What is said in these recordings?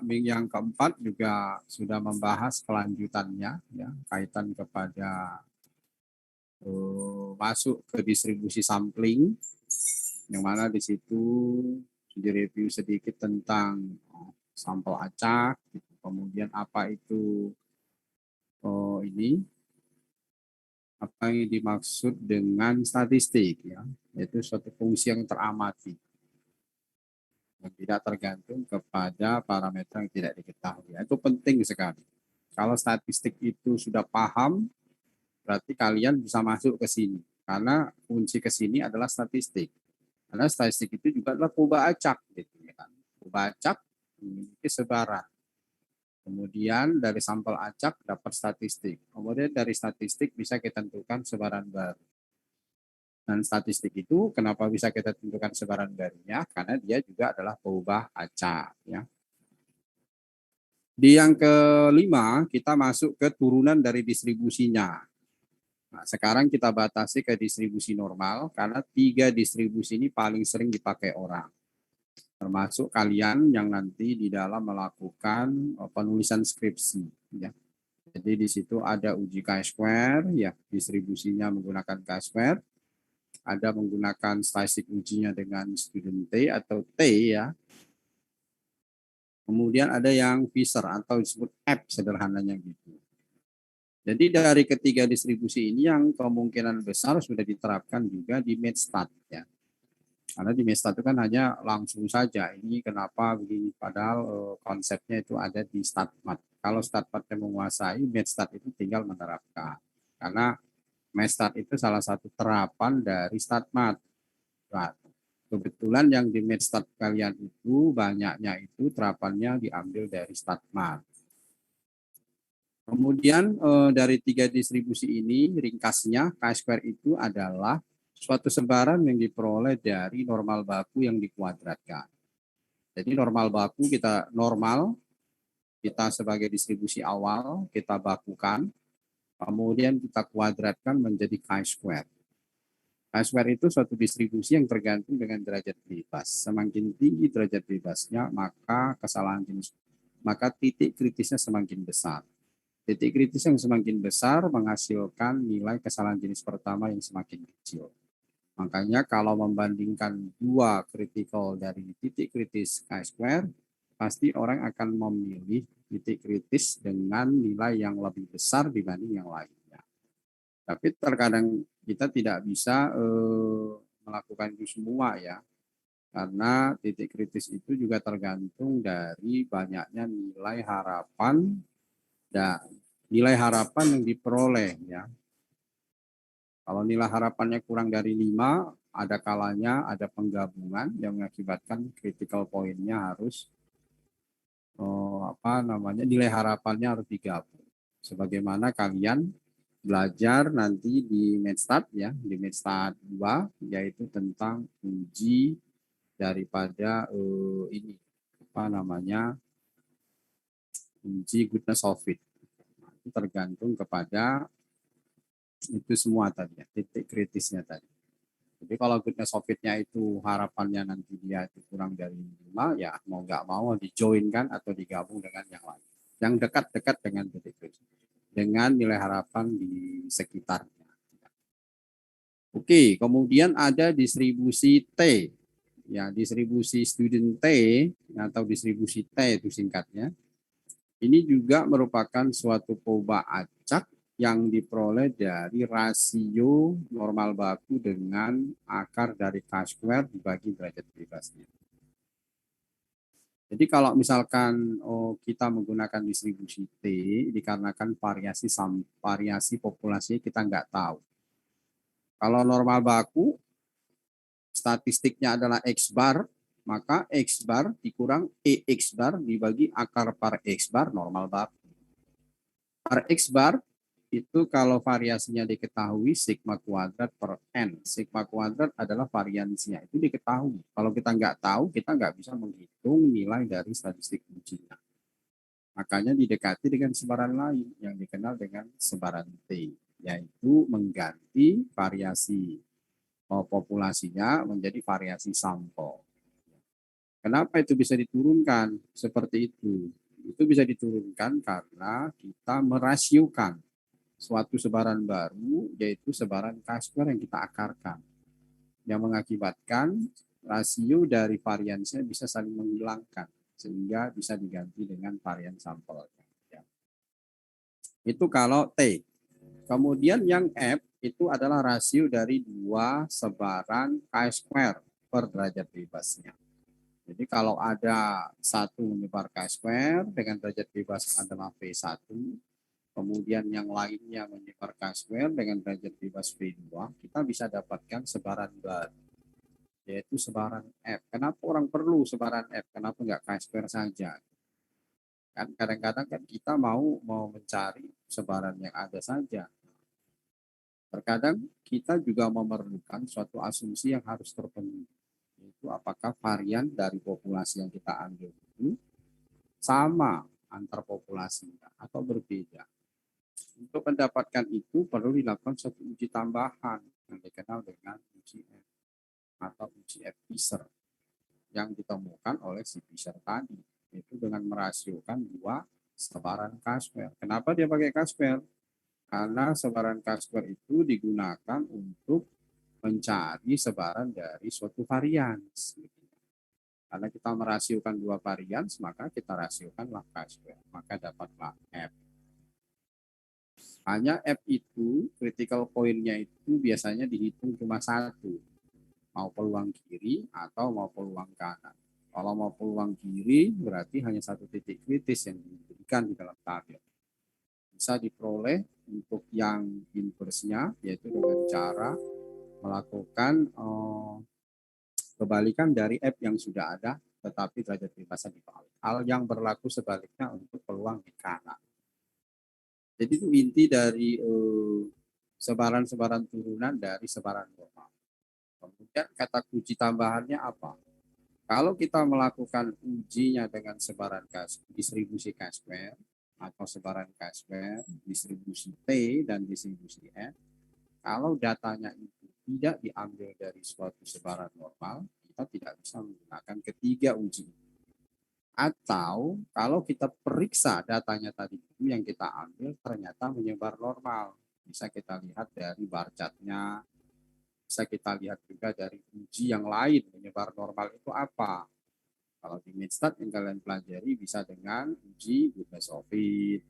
yang keempat juga sudah membahas kelanjutannya, ya, kaitan kepada masuk ke distribusi sampling, yang mana di situ direview sedikit tentang sampel acak, gitu. Kemudian apa itu apa yang dimaksud dengan statistik, ya, yaitu suatu fungsi yang teramati yang tidak tergantung kepada parameter yang tidak diketahui. Itu penting sekali. Kalau statistik itu sudah paham, berarti kalian bisa masuk ke sini. Karena kunci ke sini adalah statistik. Karena statistik itu juga adalah perubahan acak, gitu ya kan. Perubahan acak memiliki sebaran. Kemudian dari sampel acak dapat statistik. Kemudian dari statistik bisa kita tentukan sebaran baru. Dan statistik itu kenapa bisa kita tentukan sebaran barunya? Karena dia juga adalah perubahan acak. Ya. Di yang kelima, kita masuk ke turunan dari distribusinya. Nah, sekarang kita batasi ke distribusi normal, karena 3 distribusi ini paling sering dipakai orang. Termasuk kalian yang nanti di dalam melakukan penulisan skripsi. Ya. Jadi di situ ada uji chi-square, ya, distribusinya menggunakan chi-square. Ada menggunakan statistik ujinya dengan student T atau T, ya. Kemudian ada yang Fisher atau disebut F sederhananya gitu. Jadi dari ketiga distribusi ini yang kemungkinan besar sudah diterapkan juga di MedStat, ya. Karena di MedStat itu kan hanya langsung saja ini kenapa begini, padahal konsepnya itu ada di StatMat. Kalau StatMat yang menguasai, MedStat itu tinggal menerapkan. Karena MedStat itu salah satu terapan dari StatMat. Nah, kebetulan yang di MedStat kalian itu banyaknya itu terapannya diambil dari StatMat. Kemudian dari 3 distribusi ini ringkasnya chi-square itu adalah suatu sebaran yang diperoleh dari normal baku yang dikuadratkan. Jadi normal baku kita sebagai distribusi awal kita bakukan, kemudian kita kuadratkan menjadi chi-square. Chi-square itu suatu distribusi yang tergantung dengan derajat bebas. Semakin tinggi derajat bebasnya, maka titik kritisnya semakin besar. Titik kritis yang semakin besar menghasilkan nilai kesalahan jenis pertama yang semakin kecil. Makanya kalau membandingkan 2 kritikal dari titik kritis chi-square, pasti orang akan memilih titik kritis dengan nilai yang lebih besar dibanding yang lainnya. Tapi terkadang kita tidak bisa melakukan itu semua, ya. Karena titik kritis itu juga tergantung dari banyaknya nilai harapan dan nilai harapan yang diperoleh, ya. Kalau nilai harapannya kurang dari 5, ada kalanya ada penggabungan yang mengakibatkan critical point-nya harus nilai harapannya harus digabung. Sebagaimana kalian belajar nanti di MedStat, ya, di MedStat 2, yaitu tentang uji daripada uji goodness of fit. Itu tergantung kepada itu semua tadi, ya, titik kritisnya tadi. Jadi kalau goodness of fit-nya itu harapannya nanti dia itu kurang dari 5, ya mau nggak mau dijoinkan atau digabung dengan yang lain. Yang dekat-dekat dengan titik kritis. Dengan nilai harapan di sekitarnya. Oke, kemudian ada distribusi T. Ya, distribusi student T atau distribusi T itu singkatnya. Ini juga merupakan suatu perubahan acak yang diperoleh dari rasio normal baku dengan akar dari chi-square dibagi derajat bebasnya. Jadi kalau misalkan kita menggunakan distribusi T, dikarenakan variasi populasi kita nggak tahu. Kalau normal baku, statistiknya adalah X bar, maka X bar dikurang EX bar dibagi akar par X bar normal baku. Par X bar itu kalau variasinya diketahui sigma kuadrat per N. Sigma kuadrat adalah variansinya, itu diketahui. Kalau kita nggak tahu, kita nggak bisa menghitung nilai dari statistik ujinya. Makanya didekati dengan sebaran lain yang dikenal dengan sebaran T, yaitu mengganti variasi populasinya menjadi variasi sampel. Kenapa itu bisa diturunkan seperti itu? Itu bisa diturunkan karena kita merasiokan suatu sebaran baru, yaitu sebaran K-square yang kita akarkan, yang mengakibatkan rasio dari variansnya bisa saling menghilangkan, sehingga bisa diganti dengan varian sampel. Ya. Itu kalau T. Kemudian yang F itu adalah rasio dari dua sebaran K-square per derajat bebasnya. Jadi kalau ada satu menyebar K-square dengan derajat bebas adalah V1, kemudian yang lainnya menyebar K-square dengan derajat bebas V2, kita bisa dapatkan sebaran baru, yaitu sebaran F. Kenapa orang perlu sebaran F? Kenapa nggak K-square saja? Kan kadang-kadang kan kita mau mencari sebaran yang ada saja. Terkadang kita juga memerlukan suatu asumsi yang harus terpenuhi, yaitu apakah varian dari populasi yang kita ambil itu sama antar populasi atau berbeda. Untuk mendapatkan itu perlu dilakukan suatu uji tambahan yang dikenal dengan uji F atau uji F Fisher yang ditemukan oleh si Fisher tadi, yaitu dengan merasiokan dua sebaran K-square. Kenapa dia pakai K-square? Karena sebaran K-square itu digunakan untuk mencari sebaran dari suatu varians. Karena kita merasiokan dua varians, maka kita rasiokanlah K-square. Maka dapatlah F. Hanya F itu, critical point-nya itu biasanya dihitung cuma satu. Mau peluang kiri atau mau peluang kanan. Kalau mau peluang kiri, berarti hanya satu titik kritis yang diberikan di dalam tabel. Bisa diperoleh untuk yang inverse-nya, yaitu dengan cara melakukan kebalikan dari F yang sudah ada, tetapi derajat bebasnya dibalik. Hal yang berlaku sebaliknya untuk peluang di kanan. Jadi itu inti dari sebaran-sebaran turunan dari sebaran normal. Kemudian kata kunci tambahannya apa? Kalau kita melakukan ujinya dengan sebaran distribusi K-square atau sebaran K-square, distribusi T dan distribusi F, kalau datanya itu tidak diambil dari suatu sebaran normal, kita tidak bisa menggunakan ketiga uji. Atau kalau kita periksa datanya tadi itu yang kita ambil ternyata menyebar normal. Bisa kita lihat dari bar chartnya, bisa kita lihat juga dari uji yang lain menyebar normal itu apa. Kalau di Midstat yang kalian pelajari bisa dengan uji goodness of fit,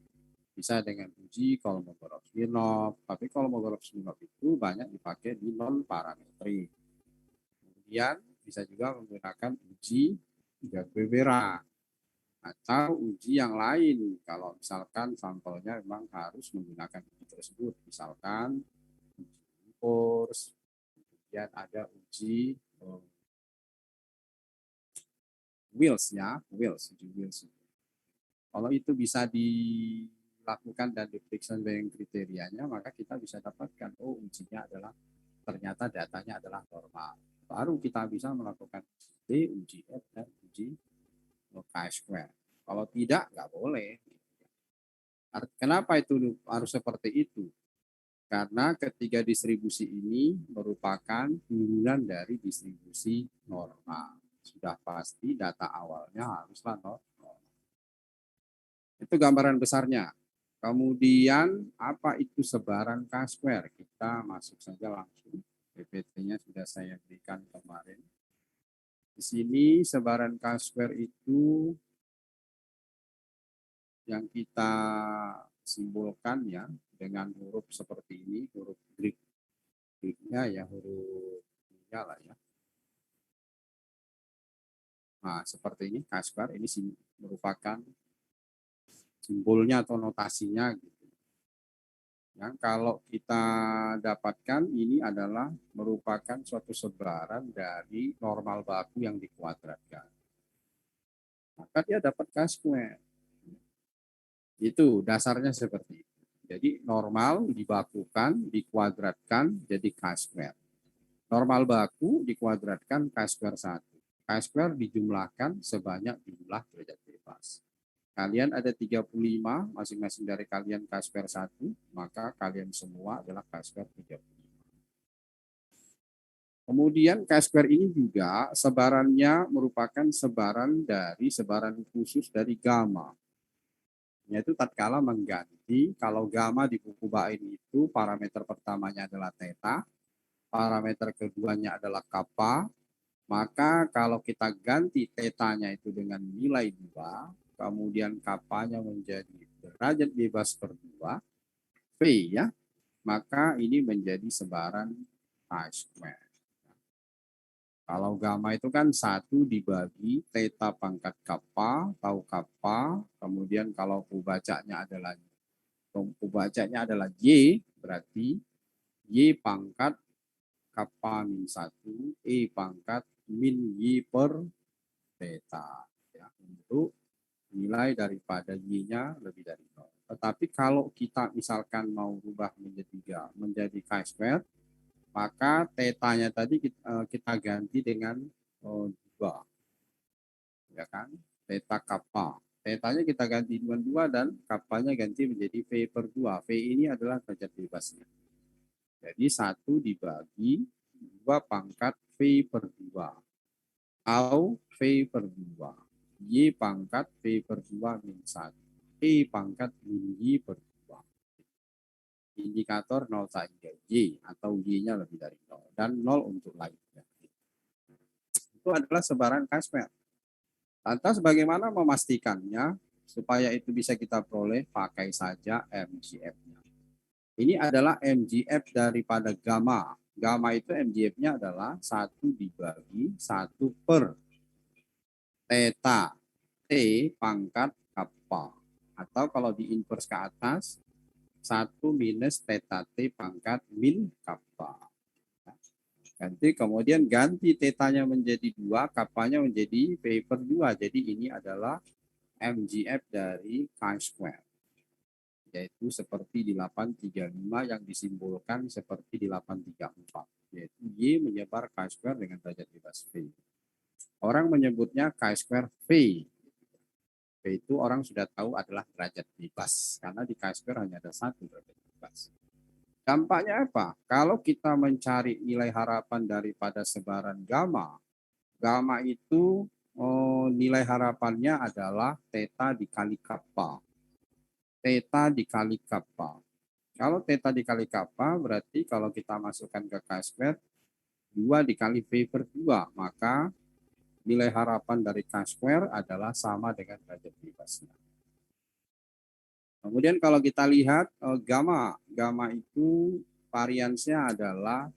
bisa dengan uji Kolmogorov-Smirnov, tapi Kolmogorov-Smirnov itu banyak dipakai di non parametrik. Kemudian bisa juga menggunakan uji Gag-Bevera atau uji yang lain kalau misalkan sampelnya memang harus menggunakan uji tersebut, misalkan uji force, kemudian ada uji uji wheels. Kalau itu bisa dilakukan dan diperiksa dengan kriterianya, maka kita bisa dapatkan, oh ujinya adalah, ternyata datanya adalah normal. Baru kita bisa melakukan uji uji F, dan uji K-square. Kalau tidak, nggak boleh. Kenapa itu harus seperti itu? Karena ketiga distribusi ini merupakan turunan dari distribusi normal. Sudah pasti data awalnya haruslah normal. Itu gambaran besarnya. Kemudian apa itu sebaran K-square? Kita masuk saja langsung. PPT-nya sudah saya berikan kemarin. Di sini sebaran K-square itu yang kita simbolkan ya dengan huruf seperti ini, huruf Greek-nya ya, huruf nya lah ya. Nah, seperti ini K-square ini merupakan simbolnya atau notasinya gitu. Yang kalau kita dapatkan ini adalah merupakan suatu sebaran dari normal baku yang dikuadratkan. Maka dia dapat K-square. Itu dasarnya seperti itu. Jadi normal dibakukan, dikuadratkan jadi K-square. Normal baku dikuadratkan K-square 1. K-square dijumlahkan sebanyak jumlah derajat bebas. Kalian ada 35, masing-masing dari kalian K-square 1, maka kalian semua adalah K-square 35. Kemudian chi-square ini juga sebarannya merupakan sebaran dari sebaran khusus dari gamma. Yaitu tatkala mengganti, kalau gamma di buku Bain itu parameter pertamanya adalah theta, parameter keduanya adalah kappa, maka kalau kita ganti tetanya itu dengan nilai 2, kemudian kappanya menjadi derajat bebas per 2, V ya, maka ini menjadi sebaran chi-square. Kalau gamma itu kan 1 dibagi theta pangkat kappa, tahu kappa, kemudian kalau pembacanya adalah Y, berarti Y pangkat kappa min 1, E pangkat min Y per theta. Ya, untuk nilai daripada Y-nya lebih dari 0. Tetapi kalau kita misalkan mau rubah menjadi chi-square, maka tetanya tadi kita ganti dengan 2, ya kan? Theta kappa. Tetanya kita ganti dengan 2 dan kappanya ganti menjadi V per 2. V ini adalah derajat bebasnya. Jadi 1 dibagi 2 pangkat V per 2. Atau V per 2. Y pangkat V per 2 min 1. E pangkat min Y per 2. Indikator 0 saja Y atau Y-nya lebih dari 0. Dan 0 untuk lainnya. Itu adalah sebaran chi-square. Lantas bagaimana memastikannya supaya itu bisa kita peroleh? Pakai saja MGF-nya. Ini adalah MGF daripada gamma. Gamma itu MGF-nya adalah 1 dibagi 1 per theta T pangkat kappa. Atau kalau di inverse ke atas, 1 minus theta T pangkat min kappa. Kemudian ganti tetanya menjadi 2, kappanya menjadi V per 2. Jadi ini adalah MGF dari chi-square. Yaitu seperti di 835 yang disimbolkan seperti di 834. Yaitu Y menyebar chi-square dengan derajat bebas V. Orang menyebutnya chi-square V. V itu orang sudah tahu adalah derajat bebas. Karena di chi-square hanya ada 1 derajat bebas. Dampaknya apa? Kalau kita mencari nilai harapan daripada sebaran gamma, gamma itu nilai harapannya adalah theta dikali kappa. Theta dikali kappa. Kalau theta dikali kappa berarti kalau kita masukkan ke chi-square 2 dikali V per 2, maka nilai harapan dari chi-square adalah sama dengan derajat bebasnya. Kemudian kalau kita lihat gamma itu variansnya adalah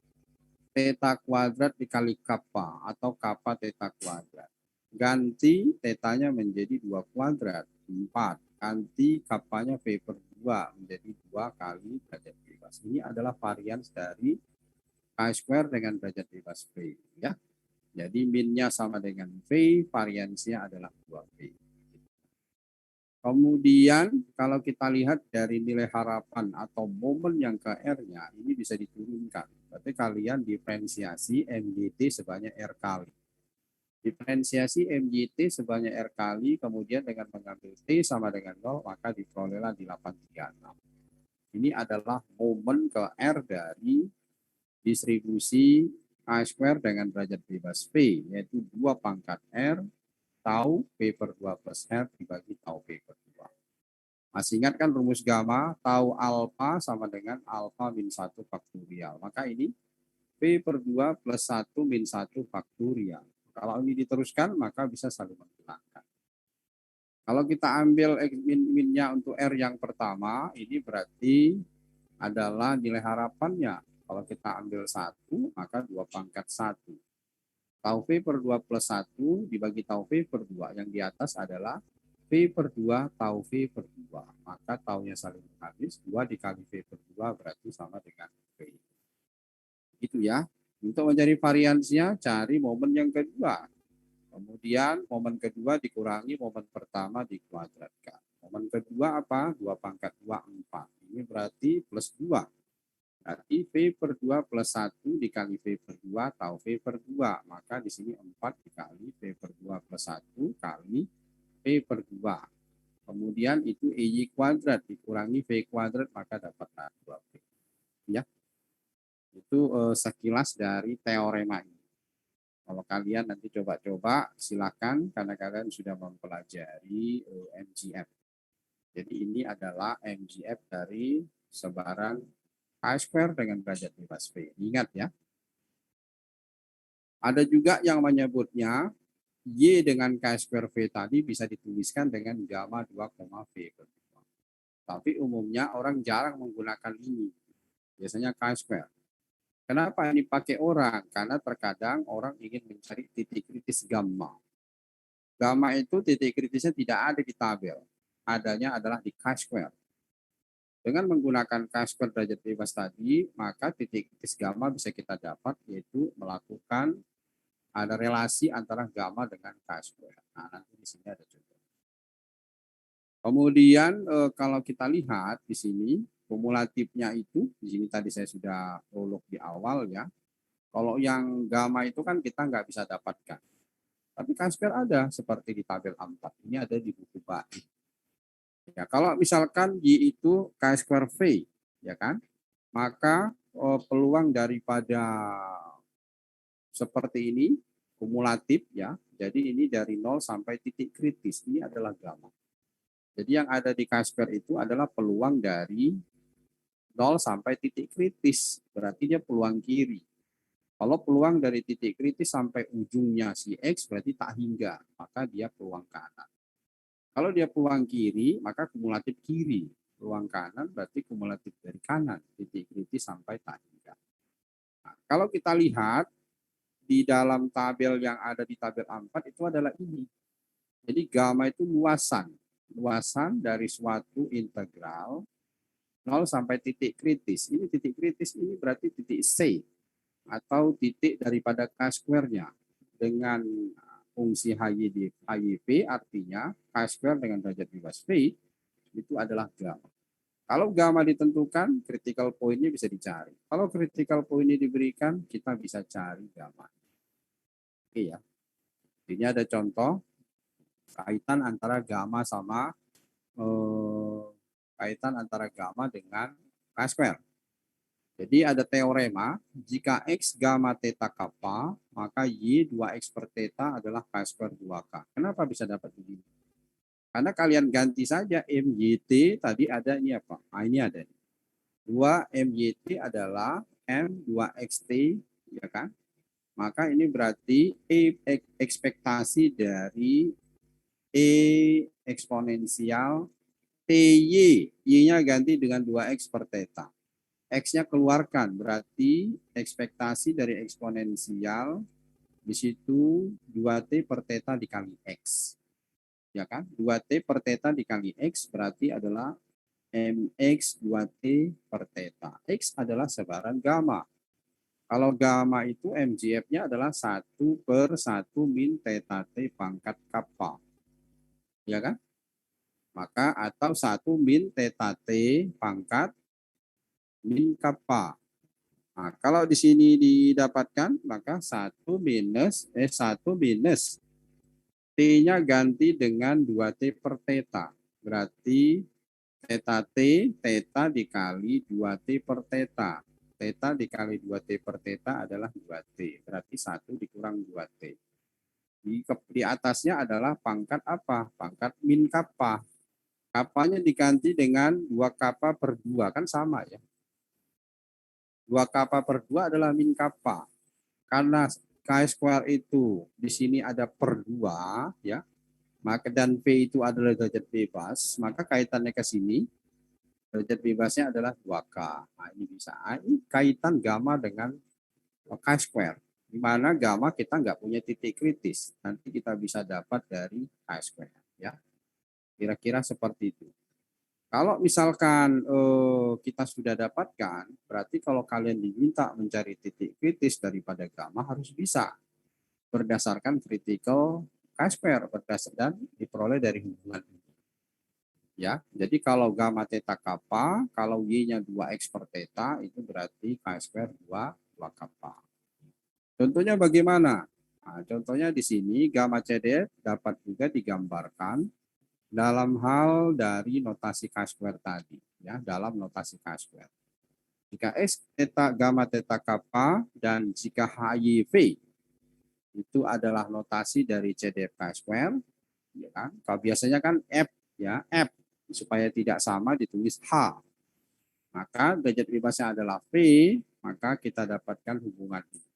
theta kuadrat dikali kappa atau kappa theta kuadrat. Ganti tetanya menjadi 2 kuadrat, 4. Ganti kappanya V per 2 menjadi 2 kali derajat bebas. Ini adalah varians dari chi-square dengan derajat bebas V. Ya. Jadi minnya sama dengan V, variansnya adalah 2V. Kemudian kalau kita lihat dari nilai harapan atau momen yang ke R-nya, ini bisa diturunkan. Berarti kalian diferensiasi MGT sebanyak R kali. Diferensiasi MGT sebanyak R kali, kemudian dengan mengambil T sama dengan 0, maka diperolehlah di 836. Ini adalah momen ke R dari distribusi chi-square dengan derajat bebas V, yaitu 2 pangkat R tau P per 2 plus R dibagi tau P per 2. Masih ingat kan rumus gamma, tau alfa sama dengan alfa min 1 faktorial. Maka ini P per 2 plus 1 min 1 faktorial. Kalau ini diteruskan, maka bisa saling menghilangkan. Kalau kita ambil min-minnya untuk R yang pertama, ini berarti adalah nilai harapannya. Kalau kita ambil 1, maka 2 pangkat 1. Tau V per 2 plus 1 dibagi tau V per 2. Yang di atas adalah V per 2 tau V per 2. Maka taunya saling habis. 2 dikali V per 2 berarti sama dengan V. Itu ya. Untuk mencari variansinya, cari momen yang kedua. Kemudian momen kedua dikurangi momen pertama dikuadratkan. Momen kedua apa? 2 pangkat 2, 4. Ini berarti plus 2. Berarti V per 2 plus 1 dikali V per 2 atau V per 2. Maka di sini 4 dikali V per 2 plus 1 kali V per 2. Kemudian itu EY kuadrat dikurangi V kuadrat maka dapat 2V. Ya. Itu sekilas dari teorema ini. Kalau kalian nanti coba-coba, silakan karena kalian sudah mempelajari MGF. Jadi ini adalah MGF dari sebaran K² dengan derajat bebas V. Ingat ya. Ada juga yang menyebutnya Y dengan K² V tadi bisa dituliskan dengan gamma 2, V. Tapi umumnya orang jarang menggunakan ini. Biasanya K². Kenapa ini pakai orang? Karena terkadang orang ingin mencari titik kritis gamma. Gamma itu titik kritisnya tidak ada di tabel. Adanya adalah di K². Dengan menggunakan K² derajat bebas tadi, maka titik kritis gamma bisa kita dapat, yaitu melakukan ada relasi antara gamma dengan K². Nah, nanti di sini ada contoh. Kemudian kalau kita lihat di sini, kumulatifnya itu, di sini tadi saya sudah prolog di awal ya. Kalau yang gamma itu kan kita nggak bisa dapatkan. Tapi K² ada, seperti di tabel A4. Ini ada di buku BAI. Ya, kalau misalkan Y itu K² V, ya kan, maka peluang daripada seperti ini, kumulatif ya, jadi ini dari 0 sampai titik kritis, ini adalah gamma. Jadi yang ada di K² itu adalah peluang dari 0 sampai titik kritis, berarti dia peluang kiri. Kalau peluang dari titik kritis sampai ujungnya si X berarti tak hingga, maka dia peluang kanan. Kalau dia peluang kiri, maka kumulatif kiri. Peluang kanan berarti kumulatif dari kanan, titik kritis sampai tak hingga. Nah, kalau kita lihat di dalam tabel yang ada di tabel A4 itu adalah ini. Jadi gamma itu luasan. Luasan dari suatu integral 0 sampai titik kritis. Ini titik kritis ini berarti titik C atau titik daripada K²-nya dengan fungsi HYP artinya K² dengan derajat bebas V itu adalah gamma. Kalau gamma ditentukan, critical point-nya bisa dicari. Kalau critical point-nya diberikan, kita bisa cari gamma. Oke ya. Ini ada contoh kaitan antara gamma sama kaitan antara gamma dengan K². Jadi ada teorema, jika X gamma theta kappa, maka Y 2X per theta adalah K² 2K. Kenapa bisa dapat begini? Karena kalian ganti saja MYT, tadi ada ini apa? Nah, ini ada. 2 MYT adalah M 2XT, ya kan? Maka ini berarti ekspektasi dari E eksponensial TY. Y-nya ganti dengan 2X per theta. X-nya keluarkan, berarti ekspektasi dari eksponensial di situ 2T per theta dikali X. Ya kan? 2T per theta dikali X berarti adalah MX 2T per theta. X adalah sebaran gamma. Kalau gamma itu MGF-nya adalah 1 per 1 min theta T pangkat kappa. Ya kan? Maka atau 1 min theta T pangkat min kappa. Nah, kalau di sini didapatkan, maka 1 minus T-nya ganti dengan 2T per theta. Berarti theta T, theta dikali 2T per theta. Theta dikali 2T per theta adalah 2T. Berarti 1 dikurang 2T. Di atasnya adalah pangkat apa? Pangkat min kappa. Kappanya diganti dengan 2 kappa per 2. Kan sama ya. 2 kappa per 2 adalah min kappa. Karena K² itu di sini ada per 2 ya. Maka dan P itu adalah derajat bebas, maka kaitannya ke sini derajat bebasnya adalah 2K. Nah, ini bisa. Ini kaitan gamma dengan K². Di mana gamma kita nggak punya titik kritis. Nanti kita bisa dapat dari K². Ya. Kira-kira seperti itu. Kalau misalkan kita sudah dapatkan, berarti kalau kalian diminta mencari titik kritis daripada gamma harus bisa berdasarkan critical K² berdasarkan diperoleh dari hubungan ini. Ya, jadi kalau gamma theta kappa, kalau Y-nya 2X per theta, itu berarti K² 2 kappa. Contohnya bagaimana? Nah, contohnya di sini gamma CD dapat juga digambarkan dalam hal dari notasi K² tadi, ya, dalam notasi K². Jika X theta gamma theta kappa dan jika HYV itu adalah notasi dari CDF Chi square, ya kan? Kalau biasanya kan F ya, F supaya tidak sama ditulis H. Maka derajat bebasnya adalah V, maka kita dapatkan hubungan ini.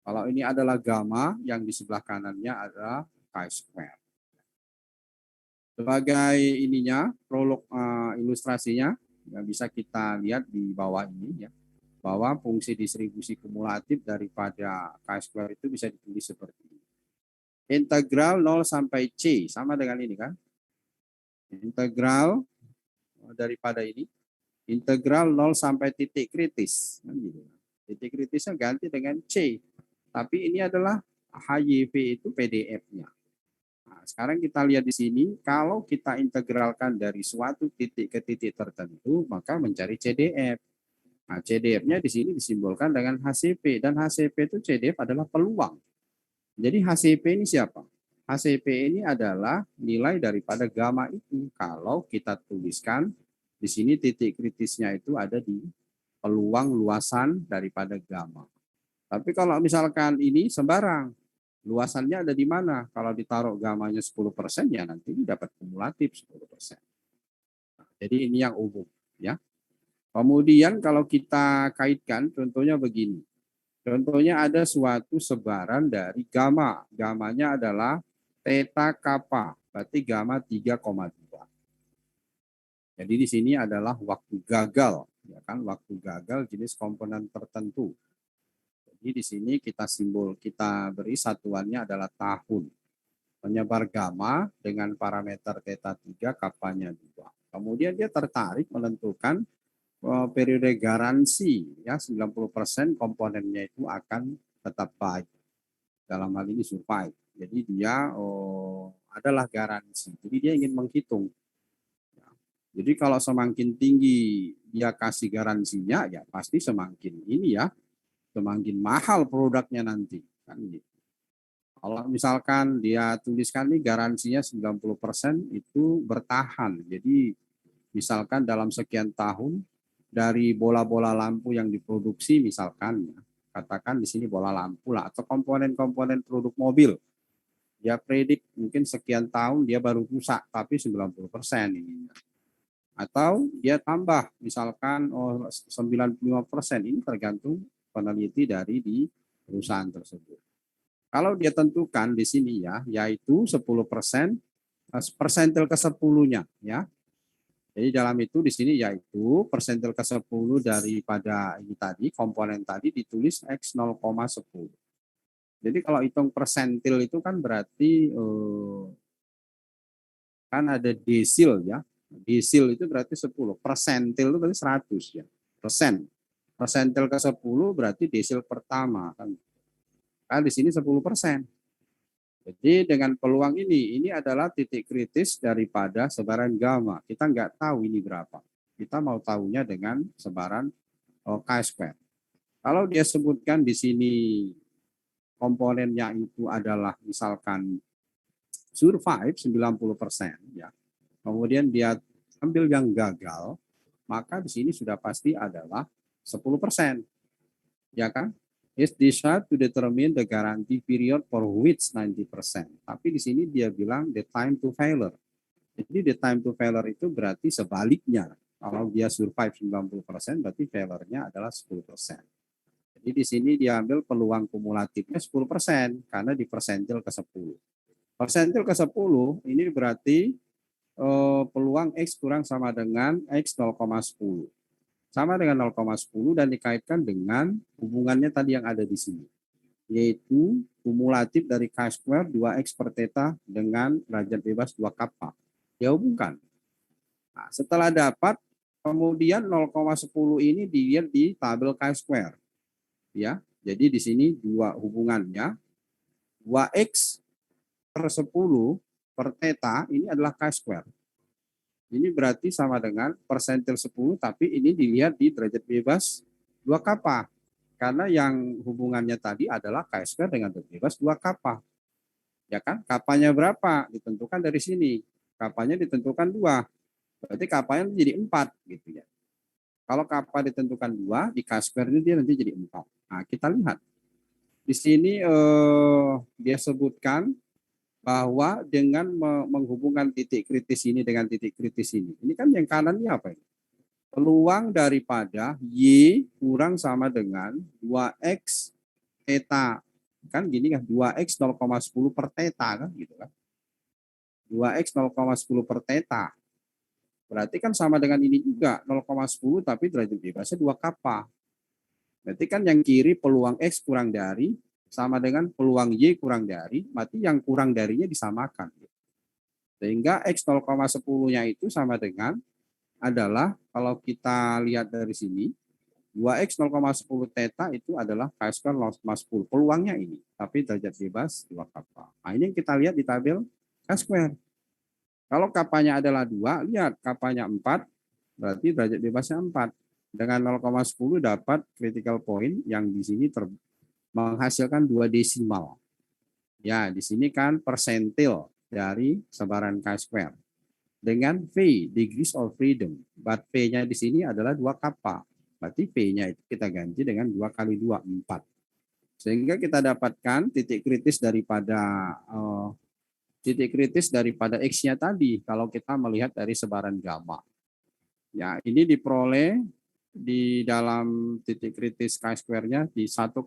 Kalau ini adalah gamma, yang di sebelah kanannya adalah Chi square. Sebagai ininya, prolog ilustrasinya, yang bisa kita lihat di bawah ini ya, bahwa fungsi distribusi kumulatif daripada Chi square itu bisa ditulis seperti ini. Integral 0 sampai C, sama dengan ini kan. Integral daripada ini, integral 0 sampai titik kritis. Titik kritisnya ganti dengan C. Tapi ini adalah HYV itu PDF-nya. Nah, sekarang kita lihat di sini, kalau kita integralkan dari suatu titik ke titik tertentu, maka mencari CDF. Nah, CDF-nya di sini disimbolkan dengan HCP, dan HCP itu CDF adalah peluang. Jadi HCP ini siapa? HCP ini adalah nilai daripada gamma itu. Kalau kita tuliskan, di sini titik kritisnya itu ada di peluang luasan daripada gamma. Tapi kalau misalkan ini sembarang, luasannya ada di mana? Kalau ditaruh gamanya 10%, ya nanti dapat kumulatif 10%. Nah, jadi ini yang umum. Ya. Kemudian kalau kita kaitkan, contohnya begini. Contohnya ada suatu sebaran dari gamma. Gamanya adalah theta kappa, berarti gamma 3,2. Jadi di sini adalah waktu gagal, ya kan? Waktu gagal jenis komponen tertentu. Jadi di sini kita beri satuannya adalah tahun. Penyebar gamma dengan parameter theta 3, kappanya 2. Kemudian dia tertarik menentukan periode garansi ya 90% komponennya itu akan tetap baik. Dalam hal ini survive. Jadi dia adalah garansi. Jadi dia ingin menghitung. Ya. Jadi kalau semakin tinggi dia kasih garansinya, ya pasti semakin ini ya, semakin mahal produknya nanti. Kan gitu. Kalau misalkan dia tuliskan nih garansinya 90% itu bertahan. Jadi misalkan dalam sekian tahun dari bola-bola lampu yang diproduksi misalkan ya, katakan di sini bola lampu lah atau komponen-komponen produk mobil. Dia predik mungkin sekian tahun dia baru rusak tapi 90% ini. Atau dia tambah misalkan 95%, ini tergantung peneliti dari di perusahaan tersebut. Kalau dia tentukan di sini ya, yaitu 10%, persentil ke-10-nya ya. Jadi dalam itu di sini yaitu persentil ke-10 daripada ini tadi, komponen tadi ditulis X 0,10. Jadi kalau hitung persentil itu kan berarti kan ada desil ya. Desil itu berarti 10, persentil itu berarti 100 ya. Persen. Persentil ke-10 berarti desil pertama kan. Kan di sini 10%. Jadi dengan peluang ini adalah titik kritis daripada sebaran gamma. Kita nggak tahu ini berapa. Kita mau tahunya dengan sebaran chi-square. Kalau dia sebutkan di sini komponennya itu adalah misalkan survive 90% ya. Kemudian dia ambil yang gagal, maka di sini sudah pasti adalah 10%. Ya kan? Is desired to determine the guarantee period for which 90%. Tapi di sini dia bilang the time to failure. Jadi the time to failure itu berarti sebaliknya. Kalau dia survive 90%, berarti failure-nya adalah 10%. Jadi di sini diambil peluang kumulatifnya 10% karena di persentil ke-10. Persentil ke-10 ini berarti peluang X kurang sama dengan X 0,10. Sama dengan 0,10 dan dikaitkan dengan hubungannya tadi yang ada di sini. Yaitu kumulatif dari chi-square 2X per theta dengan derajat bebas 2 kappa. Dia hubungkan. Nah, setelah dapat, kemudian 0,10 ini dilihat di tabel chi-square. Ya, jadi di sini dua hubungannya. 2X per 10 per theta ini adalah chi-square. Ini berarti sama dengan persentil 10, tapi ini dilihat di derajat bebas 2 kappa. Karena yang hubungannya tadi adalah chi-square dengan derajat bebas 2 kappa. Ya kan? Kappanya berapa? Ditentukan dari sini. Kappanya ditentukan 2. Berarti kappanya jadi 4 gitu ya. Kalau kappa ditentukan 2, di K-square ini dia nanti jadi 4. Nah, kita lihat. Di sini dia sebutkan bahwa dengan menghubungkan titik kritis ini dengan titik kritis ini kan yang kanannya apa ini? Peluang daripada Y kurang sama dengan 2X theta. Kan gini kan, 2X 0,10 per theta kan gitu kan. 2X 0,10 per theta. Berarti kan sama dengan ini juga 0,10 tapi derajat bebasnya 2 kappa. Berarti kan yang kiri peluang X kurang dari sama dengan peluang Y kurang dari, berarti yang kurang darinya disamakan. Sehingga X 0,10-nya itu sama dengan adalah kalau kita lihat dari sini 2x 0,10 theta itu adalah K-square 0,10. Peluangnya ini, tapi derajat bebas 2 kappa. Nah, ini yang kita lihat di tabel K-square. Kalau kapanya adalah 2, lihat kapanya 4, berarti derajat bebasnya 4. Dengan 0,10 dapat critical point yang di sini menghasilkan 2 desimal. Ya, di sini kan persentil dari sebaran K-square. Dengan V, degrees of freedom. But V-nya di sini adalah 2 kappa. Berarti P-nya itu kita ganti dengan 2 kali 2, 4. Sehingga kita dapatkan titik kritis daripada X-nya tadi kalau kita melihat dari sebaran gamma. Ya, ini diperoleh di dalam titik kritis K-square-nya di 1,06.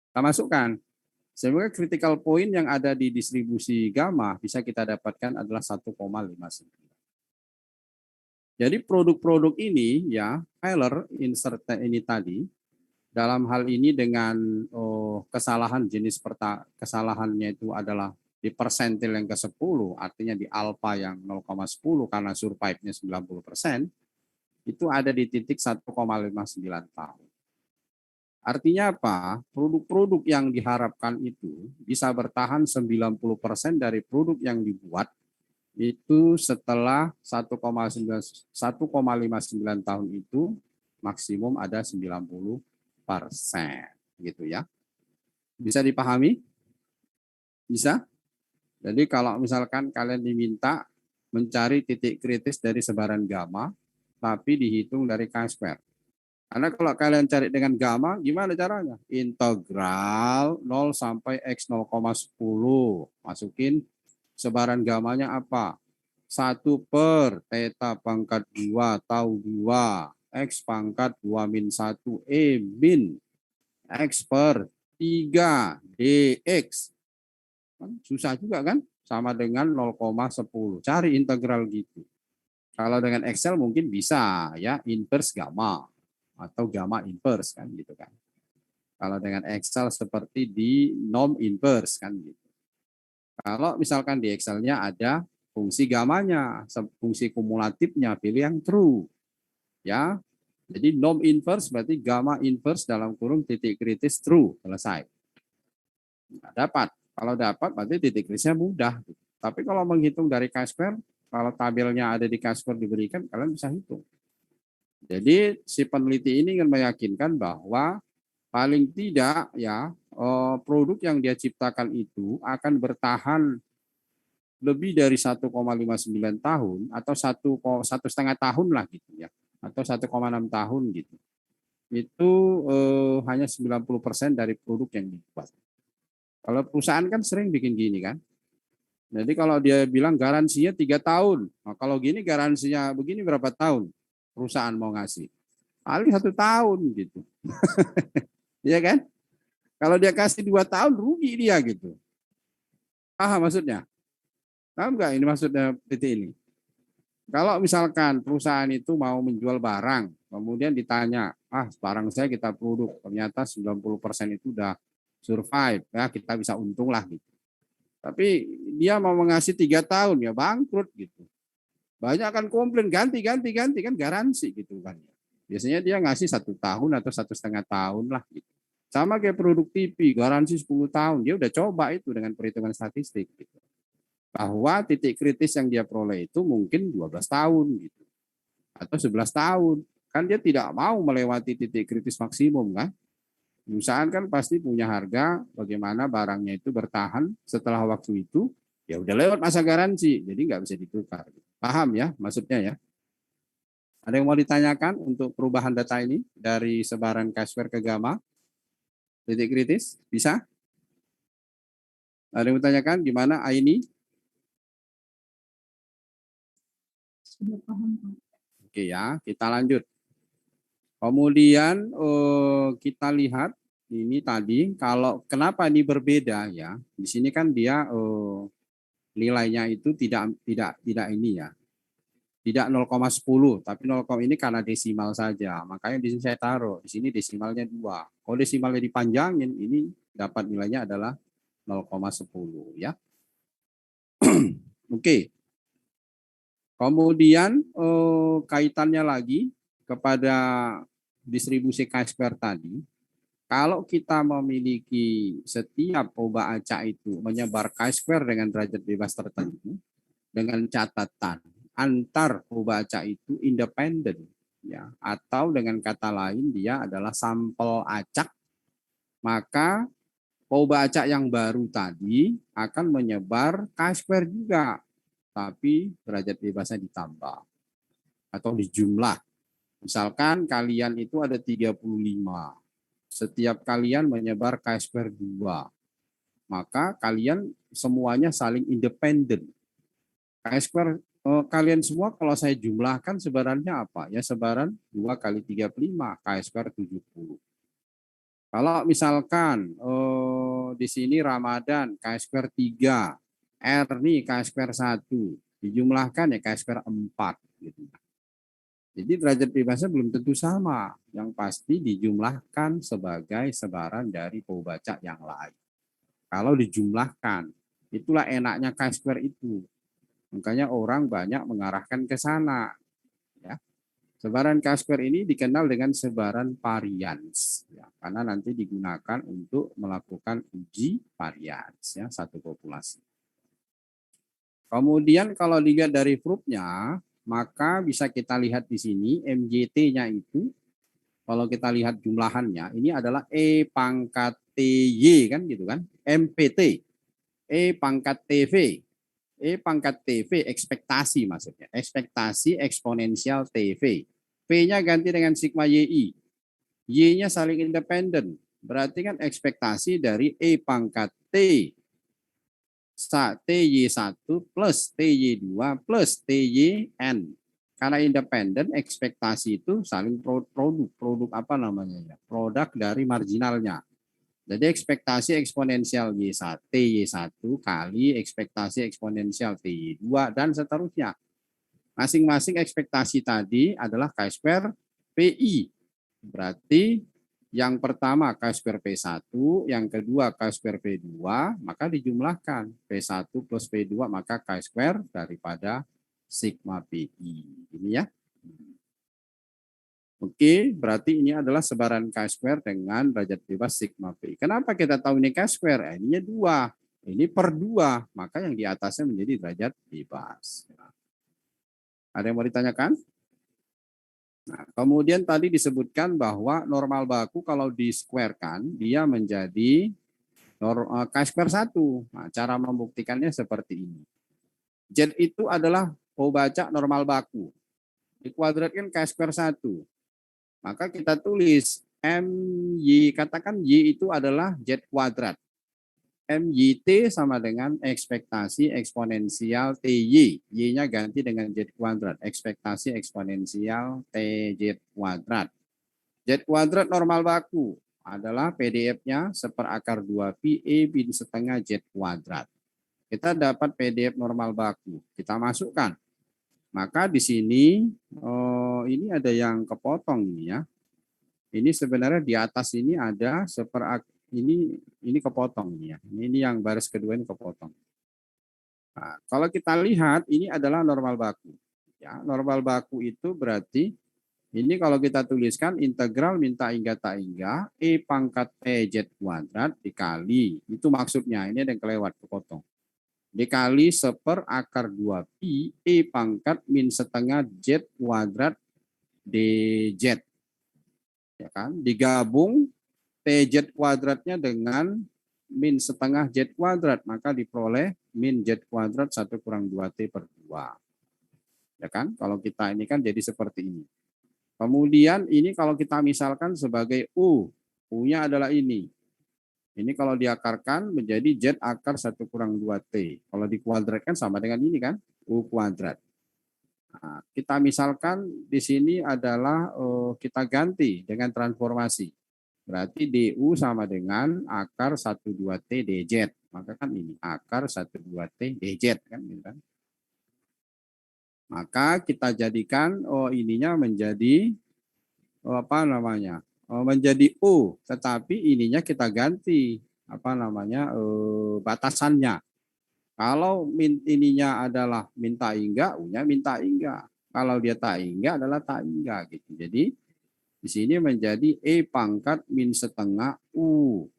Kita masukkan. Sehingga critical point yang ada di distribusi gamma bisa kita dapatkan adalah 1,59. Jadi produk-produk ini ya, Euler insert ini tadi, dalam hal ini dengan kesalahan kesalahannya itu adalah di persentil yang ke-10, artinya di alfa yang 0,10 karena survive-nya 90%, itu ada di titik 1,59 tahun. Artinya apa? Produk-produk yang diharapkan itu bisa bertahan 90% dari produk yang dibuat itu setelah 1,59 tahun itu maksimum ada 90% gitu ya. Bisa dipahami? Bisa? Jadi kalau misalkan kalian diminta mencari titik kritis dari sebaran gamma tapi dihitung dari K-square. Karena kalau kalian cari dengan gamma, gimana caranya? Integral 0 sampai X 0,10. Masukin sebaran gamanya apa? 1 per theta pangkat 2 tau 2. X pangkat 2 min 1 E min X per 3 DX. Susah juga kan? Sama dengan 0,10. Cari integral gitu. Kalau dengan Excel mungkin bisa ya, inverse gamma atau gamma inverse kan gitu kan. Kalau dengan Excel seperti di norm inverse kan gitu. Kalau misalkan di Excelnya ada fungsi gamanya, fungsi kumulatifnya, pilih yang true. Ya. Jadi norm inverse berarti gamma inverse dalam kurung titik kritis true, selesai. Nah, dapat. Kalau dapat berarti titik kritisnya mudah. Tapi kalau menghitung dari K-square, kalau tabelnya ada di K-square diberikan, kalian bisa hitung. Jadi si peneliti ini ingin meyakinkan bahwa paling tidak ya produk yang dia ciptakan itu akan bertahan lebih dari 1,59 tahun atau 1,5 tahun lah gitu ya, atau 1,6 tahun gitu. Itu hanya 90% dari produk yang dibuat. Kalau perusahaan kan sering bikin gini kan. Jadi kalau dia bilang garansinya 3 tahun, nah kalau gini garansinya begini berapa tahun perusahaan mau ngasih? Paling 1 tahun gitu. Iya kan? Kalau dia kasih 2 tahun rugi dia gitu. Paham maksudnya? Paham nggak ini maksudnya titik ini? Kalau misalkan perusahaan itu mau menjual barang, kemudian ditanya, barang saya kita produk, ternyata 90% itu udah survive, ya kita bisa untung lah gitu. Tapi dia mau mengasih 3 tahun, ya bangkrut gitu. Banyak kan komplain, ganti kan garansi gitu kan. Biasanya dia ngasih 1 tahun atau 1,5 tahun lah gitu. Sama kayak produk TV, garansi 10 tahun. Dia udah coba itu dengan perhitungan statistik gitu. Bahwa titik kritis yang dia peroleh itu mungkin 12 tahun gitu. Atau 11 tahun. Kan dia tidak mau melewati titik kritis maksimum kan. Perusahaan kan pasti punya harga bagaimana barangnya itu bertahan setelah waktu itu, ya udah lewat masa garansi, jadi nggak bisa ditukar. Paham ya maksudnya ya? Ada yang mau ditanyakan untuk perubahan data ini dari sebaran chi-square ke gamma? Titik kritis? Bisa? Ada yang mau ditanyakan gimana ini? Sudah paham, Pak. Oke ya, kita lanjut. Kemudian kita lihat ini tadi kalau kenapa ini berbeda ya. Di sini kan dia nilainya itu tidak ini ya. Tidak 0,10 tapi 0, ini karena desimal saja. Makanya di sini saya taruh. Di sini desimalnya 2. Kalau desimalnya dipanjangin ini dapat nilainya adalah 0,10 ya. Oke. Kemudian kaitannya lagi kepada distribusi chi-square tadi. Kalau kita memiliki setiap oba acak itu menyebar chi-square dengan derajat bebas tertentu, dengan catatan antar oba acak itu independen, ya, atau dengan kata lain dia adalah sampel acak, maka oba acak yang baru tadi akan menyebar chi-square juga, tapi derajat bebasnya ditambah atau dijumlah. Misalkan kalian itu ada 35. Setiap kalian menyebar chi-square 2. Maka kalian semuanya saling independen. Chi-square kalian semua kalau saya jumlahkan sebarannya apa? Ya sebaran 2 kali 35, chi-square 70. Kalau misalkan di sini Ramadan chi-square 3, Erni chi-square 1, dijumlahkan ya chi-square 4 gitu. Jadi derajat bebasnya belum tentu sama, yang pasti dijumlahkan sebagai sebaran dari pembaca yang lain. Kalau dijumlahkan, itulah enaknya chi-square itu. Makanya orang banyak mengarahkan ke sana. Ya. Sebaran chi-square ini dikenal dengan sebaran varians, ya, karena nanti digunakan untuk melakukan uji varians, ya, satu populasi. Kemudian kalau dilihat dari proofnya, maka bisa kita lihat di sini MJT-nya itu, kalau kita lihat jumlahannya, ini adalah E pangkat TY kan gitu kan, MPT, E pangkat TV, E pangkat TV ekspektasi maksudnya, ekspektasi eksponensial TV. P-nya ganti dengan sigma YI, Y-nya saling independen, berarti kan ekspektasi dari E pangkat T TY1 plus TY2 plus TYN. Karena independen, ekspektasi itu saling produk apa namanya ya? Produk dari marginalnya. Jadi ekspektasi eksponensial TY1 kali ekspektasi eksponensial TY2 dan seterusnya. Masing-masing ekspektasi tadi adalah chi-square PI. Berarti yang pertama chi-square P1, yang kedua chi-square P2, maka dijumlahkan P1 plus P2 maka chi-square daripada sigma PI. Ini ya. Oke, berarti ini adalah sebaran chi-square dengan derajat bebas sigma PI. Kenapa kita tahu ini chi-square? Ininya 2. Ini per 2, maka yang di atasnya menjadi derajat bebas. Ada yang mau ditanyakan? Nah, kemudian tadi disebutkan bahwa normal baku kalau di-squarekan, dia menjadi chi-square 1. Nah, cara membuktikannya seperti ini. Z itu adalah baca normal baku. Dikuadratkan chi-square 1. Maka kita tulis MY, katakan Y itu adalah Z kuadrat. MYT sama dengan ekspektasi eksponensial TY. Y-nya ganti dengan Z kuadrat. Ekspektasi eksponensial TZ kuadrat. Z kuadrat normal baku adalah PDF-nya seperakar 2pi E bin setengah Z kuadrat. Kita dapat PDF normal baku. Kita masukkan. Maka di sini ini ada yang kepotong ini ya. Ini sebenarnya di atas ini ada ini kepotong ini ya. Ini yang baris kedua ini kepotong. Nah, kalau kita lihat ini adalah normal baku. Ya, normal baku itu berarti ini kalau kita tuliskan integral minta hingga tak hingga E pangkat PZ kuadrat dikali, itu maksudnya ini ada yang kelewat kepotong. Dikali seperakar 2pi E pangkat min setengah Z kuadrat DZ. Ya kan? Digabung TZ kuadratnya dengan min setengah Z kuadrat, maka diperoleh min Z kuadrat 1 kurang 2T per 2. Ya kan? Kalau kita ini kan jadi seperti ini. Kemudian ini kalau kita misalkan sebagai U. U-nya adalah ini. Ini kalau diakarkan menjadi Z akar 1 kurang 2T. Kalau dikuadratkan sama dengan ini kan, U kuadrat. Nah, kita misalkan di sini adalah kita ganti dengan transformasi. Berarti DU sama dengan akar 12T DZ. Maka kan ini akar 12T DZ kan, gitu kan. Maka kita jadikan ininya menjadi apa namanya? Menjadi U, tetapi ininya kita ganti apa namanya? Batasannya. Kalau ininya adalah minta hingga, U-nya minta hingga. Kalau dia tak hingga adalah tak hingga gitu. Jadi di sini menjadi E pangkat min setengah U.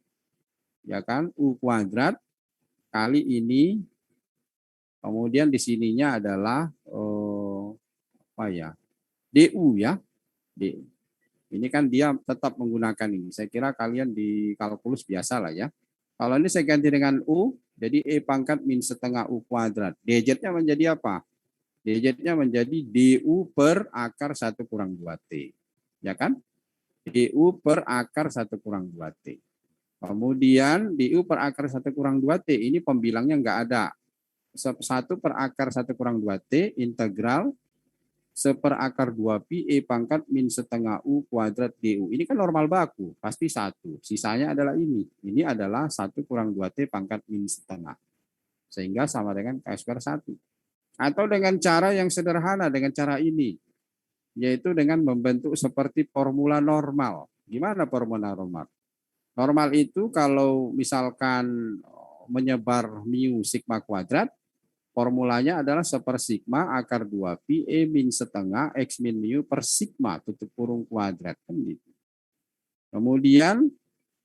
Ya kan? U kuadrat kali ini. Kemudian di sininya adalah apa ya? DU ya. DU. Ini kan dia tetap menggunakan ini. Saya kira kalian di kalkulus biasa lah ya. Kalau ini saya ganti dengan U, jadi E pangkat min setengah U kuadrat. DZ-nya menjadi apa? DZ-nya menjadi DU per akar 1 kurang 2T. Ya kan? DU per akar 1 kurang 2T. Kemudian DU per akar 1 kurang 2T, ini pembilangnya enggak ada. 1 per akar 1 kurang 2T integral seperakar 2pi E pangkat min setengah U kuadrat DU. Ini kan normal baku, pasti 1. Sisanya adalah ini. Ini adalah 1 kurang 2T pangkat min setengah. Sehingga sama dengan K square 1. Atau dengan cara yang sederhana, dengan cara ini. Yaitu dengan membentuk seperti formula normal. Gimana formula normal? Normal itu kalau misalkan menyebar mu sigma kuadrat, formulanya adalah sepersigma akar 2pi E min setengah X min mu per sigma tutup kurung kuadrat. Kan gitu. Kemudian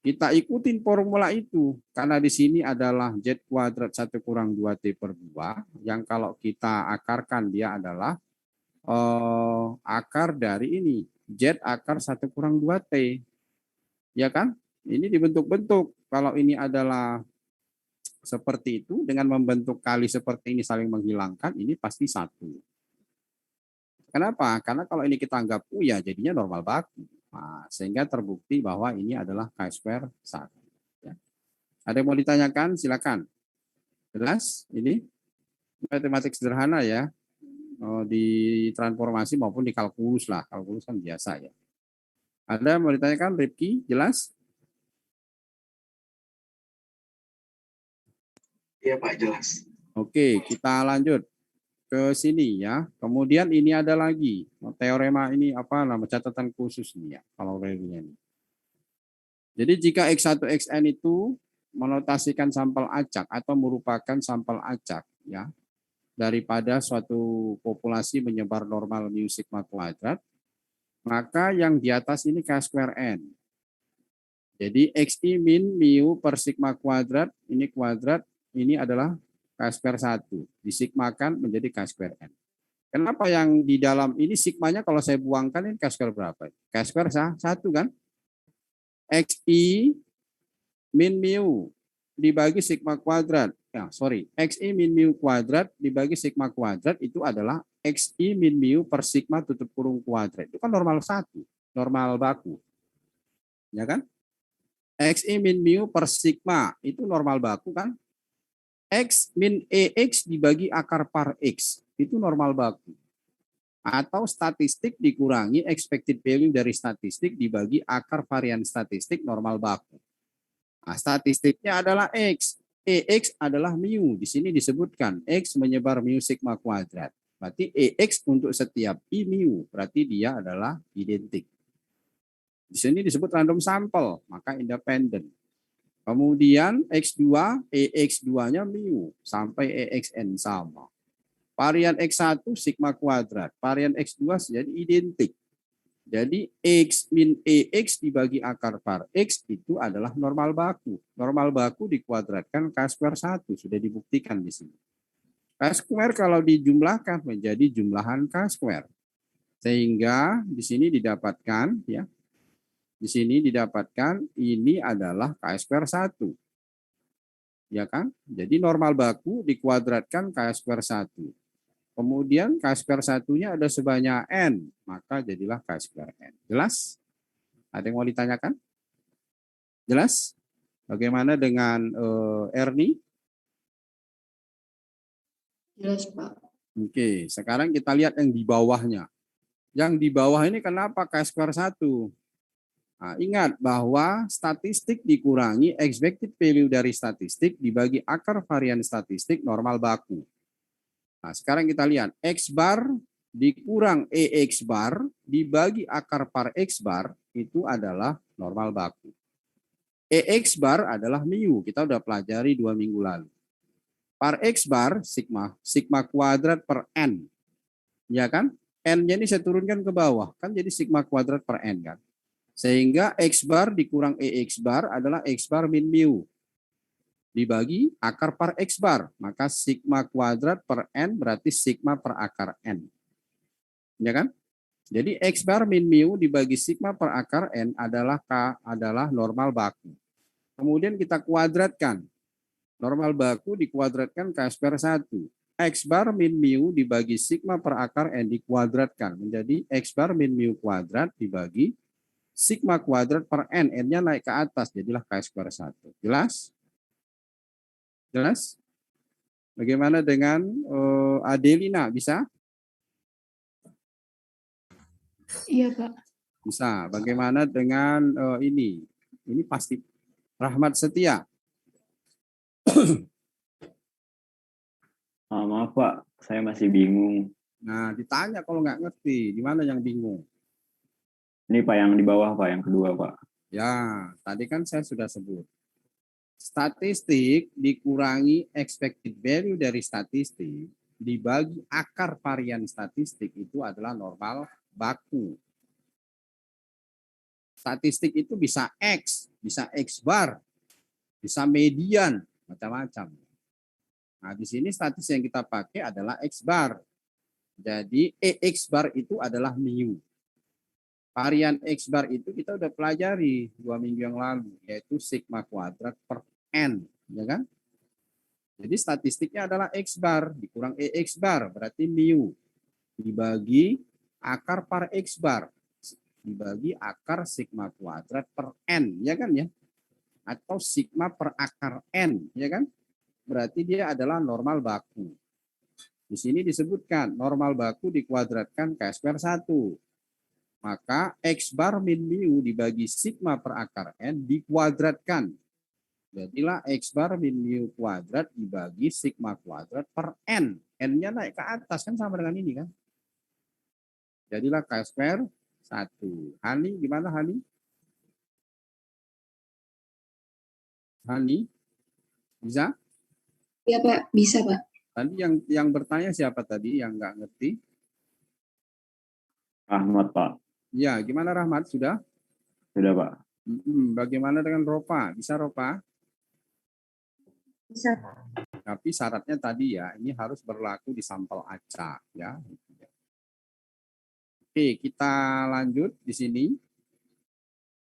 kita ikutin formula itu. Karena di sini adalah Z kuadrat 1 kurang 2T per 2. Yang kalau kita akarkan dia adalah akar dari ini. Z akar 1 kurang 2T. Ya kan? Ini dibentuk-bentuk. Kalau ini adalah seperti itu, dengan membentuk kali seperti ini saling menghilangkan, ini pasti 1. Kenapa? Karena kalau ini kita anggap U ya jadinya normal baku. Nah, sehingga terbukti bahwa ini adalah K square 1. Ya. Ada yang mau ditanyakan? Silakan. Jelas? Ini matematik sederhana ya. Di transformasi maupun di kalkulus lah. Kalkulus kan biasa ya. Ada yang mau ditanyakan? Rifki, jelas? Iya Pak, jelas. Oke, kita lanjut ke sini ya. Kemudian ini ada lagi teorema ini apa nama catatan khusus nih ya kalau reviewnya ini. Jadi jika X1 Xn itu menotasikan sampel acak atau merupakan sampel acak ya daripada suatu populasi menyebar normal mu sigma kuadrat, maka yang di atas ini K square N. Jadi XI min mu per sigma kuadrat, ini adalah K square 1. Disigmakan menjadi K square N. Kenapa yang di dalam ini sigmanya kalau saya buangkan ini K square berapa? K square 1 kan? XI min mu dibagi sigma kuadrat. Ya, sorry. XI min mu kuadrat dibagi sigma kuadrat itu adalah XI min mu per sigma tutup kurung kuadrat. Itu kan normal 1. Normal baku. Ya kan? XI min mu per sigma itu normal baku kan? X min EX dibagi akar par X itu normal baku. Atau statistik dikurangi expected value dari statistik dibagi akar varian statistik normal baku. Nah, statistiknya adalah X. EX adalah mu. Di sini disebutkan X menyebar mu sigma kuadrat. Berarti EX untuk setiap I mu. Berarti dia adalah identik. Di sini disebut random sample, maka independen. Kemudian X2, EX2-nya mu, sampai EXN sama. Varian X1 sigma kuadrat, varian X2 jadi identik. Jadi X min EX dibagi akar par X itu adalah normal baku. Normal baku dikuadratkan K square 1, sudah dibuktikan di sini. K square kalau dijumlahkan menjadi jumlahan K square. Sehingga di sini didapatkan ya. Di sini didapatkan ini adalah K square 1. Ya kan? Jadi normal baku dikuadratkan K square 1. Kemudian K² satunya ada sebanyak N, maka jadilah K² N. Jelas? Ada yang mau ditanyakan? Jelas? Bagaimana dengan Erni? Jelas, Pak. Oke, sekarang kita lihat yang di bawahnya. Yang di bawah ini kenapa K² 1? Nah, ingat bahwa statistik dikurangi expected value dari statistik dibagi akar varian statistik normal baku. Nah, sekarang kita lihat X bar dikurang EX bar dibagi akar par X bar itu adalah normal baku. EX bar adalah mu, kita udah pelajari 2 minggu lalu. Par X bar sigma kuadrat per N. Ya kan? N-nya ini saya turunkan ke bawah, kan jadi sigma kuadrat per N kan. Sehingga X bar dikurang EX bar adalah X bar min mu. Dibagi akar par X bar. Maka sigma kuadrat per N berarti sigma per akar N. Ya kan? Jadi X bar min mu dibagi sigma per akar N adalah normal baku. Kemudian kita kuadratkan. Normal baku dikuadratkan K² 1. X bar min mu dibagi sigma per akar N dikuadratkan. Menjadi X bar min mu kuadrat dibagi sigma kuadrat per N. N-nya naik ke atas, jadilah K² 1. Jelas? Jelas? Bagaimana dengan Adelina? Bisa? Iya, Pak. Bisa. Bagaimana dengan ini? Ini pasti Rahmat Setia. Maaf Pak, saya masih bingung. Nah, ditanya kalau nggak ngerti, di mana yang bingung? Ini Pak yang di bawah Pak, yang kedua Pak. Ya, tadi kan saya sudah sebut. Statistik dikurangi expected value dari statistik dibagi akar varian statistik itu adalah normal baku. Statistik itu bisa X bar, bisa median, macam-macam. Nah, di sini statistik yang kita pakai adalah X bar. Jadi EX bar itu adalah mu. Varian X bar itu kita udah pelajari 2 minggu yang lalu, yaitu sigma kuadrat per N, ya kan? Jadi statistiknya adalah X bar dikurang EX bar, berarti mu. Dibagi akar par X bar, dibagi akar sigma kuadrat per N, ya kan ya? Atau sigma per akar N, ya kan? Berarti dia adalah normal baku. Di sini disebutkan normal baku dikuadratkan K² 1. Maka X bar min mu dibagi sigma per akar N dikuadratkan. Jadilah X bar min mu kuadrat dibagi sigma kuadrat per N. N-nya naik ke atas, kan sama dengan ini kan. Jadilah K² 1. Hani, gimana Hani? Hani? Bisa? Iya, Pak. Bisa, Pak. Tadi yang bertanya siapa tadi yang nggak ngerti? Rahmat Pak. Ya, gimana Rahmat? Sudah? Sudah Pak. Bagaimana dengan Ropa? Bisa Ropa? Bisa. Tapi syaratnya tadi ya, ini harus berlaku di sampel acak ya. Oke, kita lanjut di sini.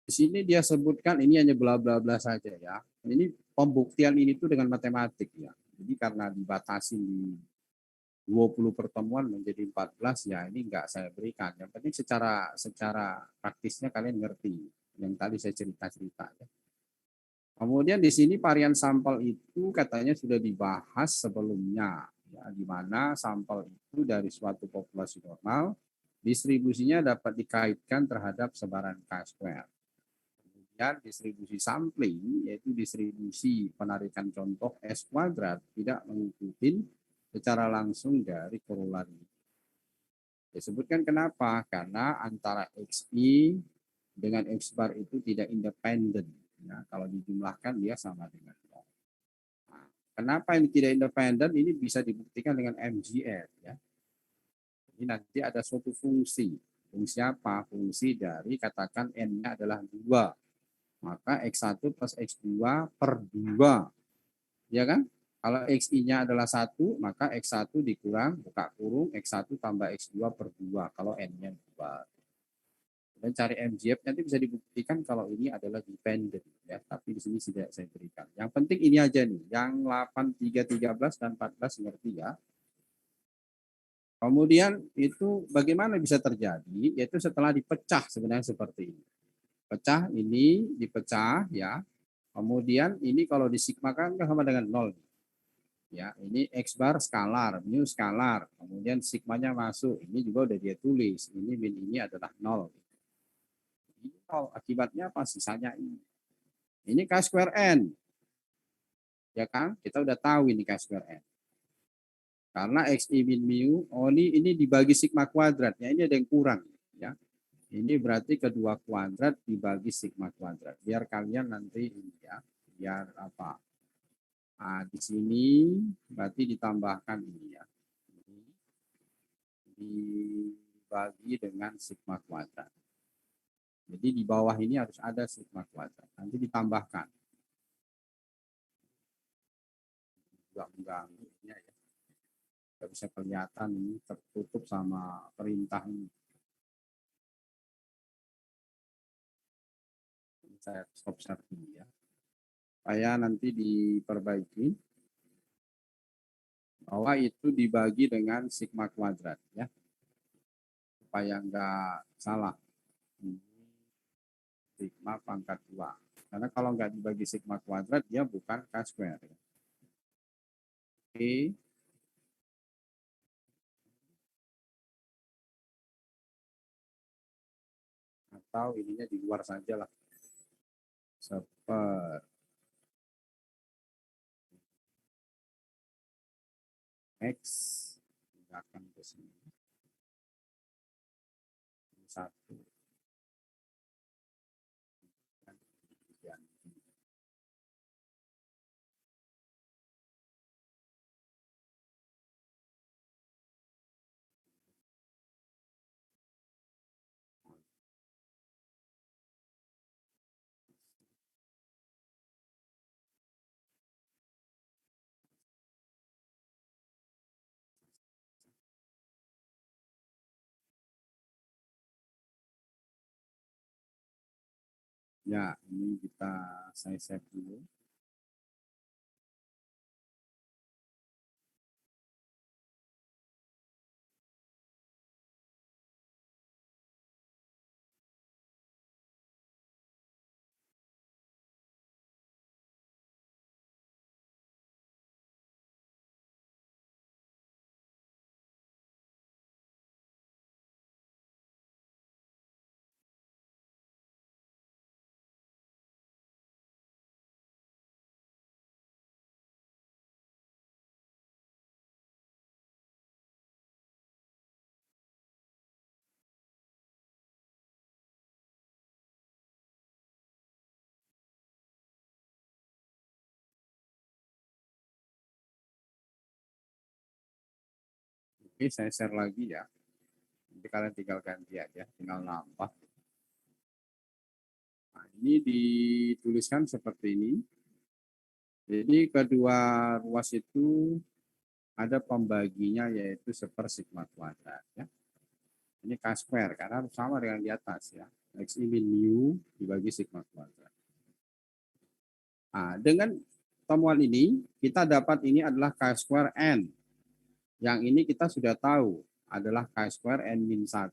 Di sini dia sebutkan ini hanya bla bla bla saja ya. Ini pembuktian ini tuh dengan matematik ya. Jadi karena dibatasi di 20 pertemuan menjadi 14 ya ini enggak saya berikan. Yang penting secara praktisnya kalian ngerti yang tadi saya cerita-cerita ya. Kemudian di sini varian sampel itu katanya sudah dibahas sebelumnya ya, di mana sampel itu dari suatu populasi normal distribusinya dapat dikaitkan terhadap sebaran K². Kemudian distribusi sampling yaitu distribusi penarikan contoh S kuadrat tidak mengikuti secara langsung dari korolari. Disebutkan kenapa? Karena antara XI dengan X bar itu tidak independen. Ya, kalau dijumlahkan dia sama dengan 0. Nah, kenapa ini tidak independen? Ini bisa dibuktikan dengan MGF. Ya. Ini nanti ada suatu fungsi. Fungsi apa? Fungsi dari katakan N-nya adalah 2. Maka X1 plus X2 per 2. Ya kan? Kalau XI-nya adalah 1, maka X1 dikurang, buka kurung, X1 tambah X2 per 2. Kalau N-nya 2. Dan cari MGF nanti bisa dibuktikan kalau ini adalah dependent ya, tapi di sini tidak saya berikan. Yang penting ini aja nih, yang 8, 3, 13 dan 14 ngerti ya. Kemudian itu bagaimana bisa terjadi? Yaitu setelah dipecah sebenarnya seperti ini. Pecah ini dipecah ya. Kemudian ini kalau disigmakan kan sama dengan 0. Ya, ini X bar skalar, mu skalar. Kemudian sigmanya masuk. Ini juga udah dia tulis. Ini min ini adalah 0. Ini 0. Akibatnya apa? Sisanya ini. Ini K square N. Ya kan? Kita udah tahu ini K square N. Karena XI min mu, oh ini dibagi sigma kuadrat. Ya, ini ada yang kurang. Ya. Ini berarti kedua kuadrat dibagi sigma kuadrat. Biar kalian nanti ini ya, biar apa? Nah, di sini berarti ditambahkan ini ya. Ini dibagi dengan sigma kuadrat. Jadi di bawah ini harus ada sigma kuadrat. Nanti ditambahkan. Juga mengganggunya ya. Tidak bisa kelihatan ini tertutup sama perintah ini. Saya stop share dulu ya. Supaya nanti diperbaiki bahwa itu dibagi dengan sigma kuadrat ya. Supaya enggak salah. Sigma pangkat 2. Karena kalau enggak dibagi sigma kuadrat dia bukan K square. Oke. Atau ininya di luar saja lah. Seper X akan ke sini. 1. Ya, ini saya save dulu. Oke, saya share lagi ya. Nanti kalian tinggal ganti aja, tinggal nambah. Nah, ini dituliskan seperti ini. Jadi kedua ruas itu ada pembaginya yaitu sepersigma kuadrat ya. Ini K square karena sama dengan di atas ya. XI min mu dibagi sigma kuadrat. Nah, dengan temuan ini kita dapat ini adalah K square N. Yang ini kita sudah tahu adalah K square N min 1.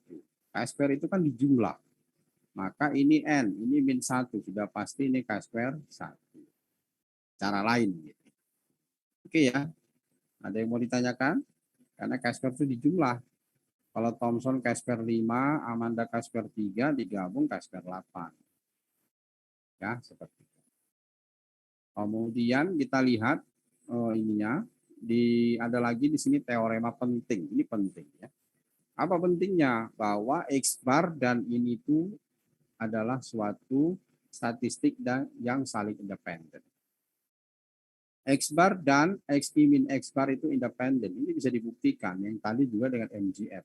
K square itu kan dijumlah. Maka ini N, ini min 1. Sudah pasti ini K square 1. Cara lain. Gitu. Oke ya. Ada yang mau ditanyakan? Karena K square itu dijumlah. Kalau Thomson K square 5, Amanda K square 3, digabung K square 8. Ya, seperti itu. Kemudian kita lihat ininya. Ada lagi di sini teorema penting. Ini penting ya. Apa pentingnya? Bahwa X bar dan ini itu adalah suatu statistik dan yang saling independen. X bar dan XI min X bar itu independen. Ini bisa dibuktikan. Yang tadi juga dengan MGF.